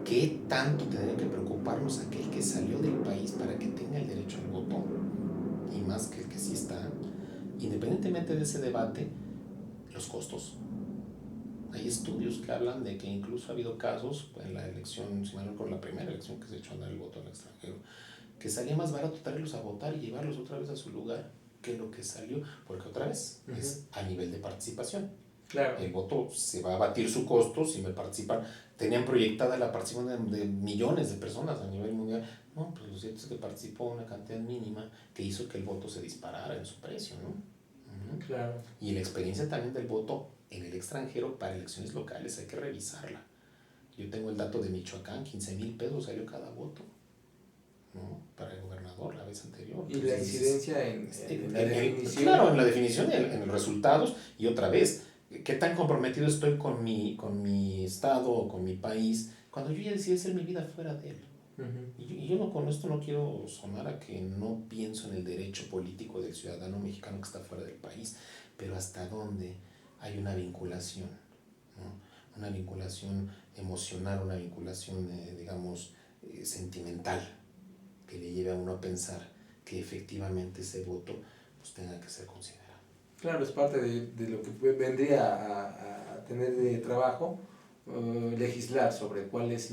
qué tanto tendría que preocuparnos aquel que salió del país para que tenga el derecho al voto, y más que el que sí está, independientemente de ese debate, los costos. Hay estudios que hablan de que incluso ha habido casos en la elección, si mal no recuerdo, la primera elección que se echó a andar el voto en el extranjero, que salía más barato traerlos a votar y llevarlos otra vez a su lugar que lo que salió, porque otra vez es a nivel de participación. Claro. El voto se va a abatir su costo si me participan. Tenían proyectada la participación de millones de personas a nivel mundial. No, pues lo cierto es que participó una cantidad mínima que hizo que el voto se disparara en su precio, ¿no? Claro. Y la experiencia también del voto en el extranjero para elecciones locales hay que revisarla. Yo tengo el dato de Michoacán, 15,000 pesos salió cada voto, ¿no? Para el gobernador la vez anterior. Y la incidencia en la definición. Claro, en la definición, en los resultados, y otra vez, ¿qué tan comprometido estoy con mi estado o con mi país cuando yo ya decidí hacer mi vida fuera de él? Y yo no, con esto no quiero sonar a que no pienso en el derecho político del ciudadano mexicano que está fuera del país, pero hasta dónde hay una vinculación, ¿no? Una vinculación emocional, una vinculación, digamos, sentimental, que le lleve a uno a pensar que efectivamente ese voto pues tenga que ser considerado. Claro, es parte de lo que vendría a tener de trabajo, legislar sobre cuál es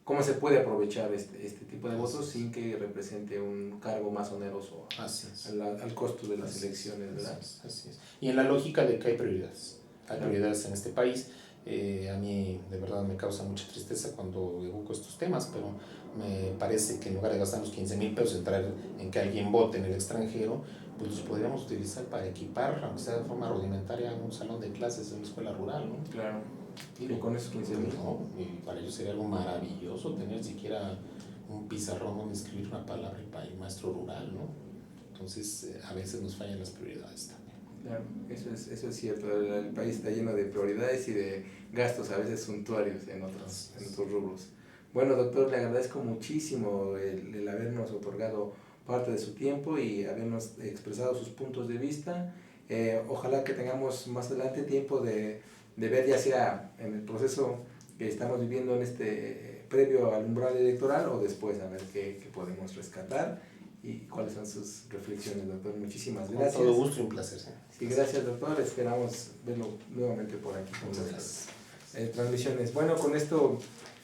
cómo se puede aprovechar este tipo de votos sin que represente un cargo más oneroso al costo de las elecciones, ¿verdad? Así es. Y en la lógica de que hay prioridades. Hay prioridades en este país. A mí de verdad me causa mucha tristeza cuando evoco estos temas, pero me parece que en lugar de gastar los 15,000 pesos en traer en que alguien vote en el extranjero, pues los podríamos utilizar para equipar, aunque sea de forma rudimentaria, un salón de clases en una escuela rural, ¿no? Claro. Y con esos 15,000. No, y para ellos sería algo maravilloso tener siquiera un pizarrón donde escribir una palabra para el maestro rural, ¿no? Entonces, a veces nos fallan las prioridades también. Claro, eso es cierto. El país está lleno de prioridades y de gastos a veces suntuarios en otros rubros. Bueno, doctor, le agradezco muchísimo el habernos otorgado parte de su tiempo y habernos expresado sus puntos de vista. Ojalá que tengamos más adelante tiempo de ver, ya sea en el proceso que estamos viviendo en previo al umbral electoral o después, a ver qué podemos rescatar y cuáles son sus reflexiones, doctor. Muchísimas gracias. Con todo gusto y un placer. Sí, gracias, doctor. Esperamos verlo nuevamente por aquí con nuestras transmisiones. Bueno, con esto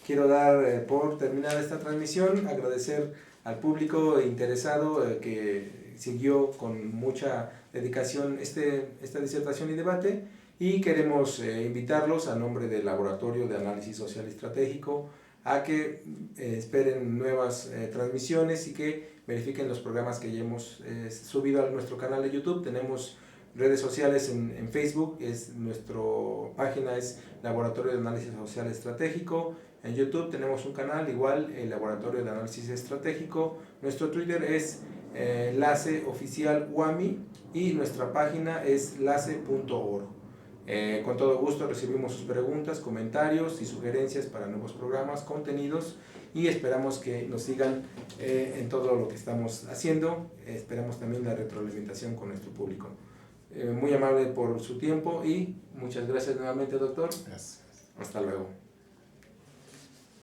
quiero dar por terminada esta transmisión, agradecer al público interesado que siguió con mucha dedicación esta disertación y debate, y queremos invitarlos a nombre del Laboratorio de Análisis Social Estratégico a que esperen nuevas transmisiones y que verifiquen los programas que ya hemos subido a nuestro canal de YouTube. Tenemos redes sociales en Facebook, nuestra página es Laboratorio de Análisis Social Estratégico. En YouTube tenemos un canal igual, el Laboratorio de Análisis Estratégico. Nuestro Twitter es LACE Oficial UAMI y nuestra página es lace.org. Con todo gusto recibimos sus preguntas, comentarios y sugerencias para nuevos programas, contenidos, y esperamos que nos sigan en todo lo que estamos haciendo. Esperamos también la retroalimentación con nuestro público. Muy amable por su tiempo y muchas gracias nuevamente, doctor. Gracias. Hasta luego.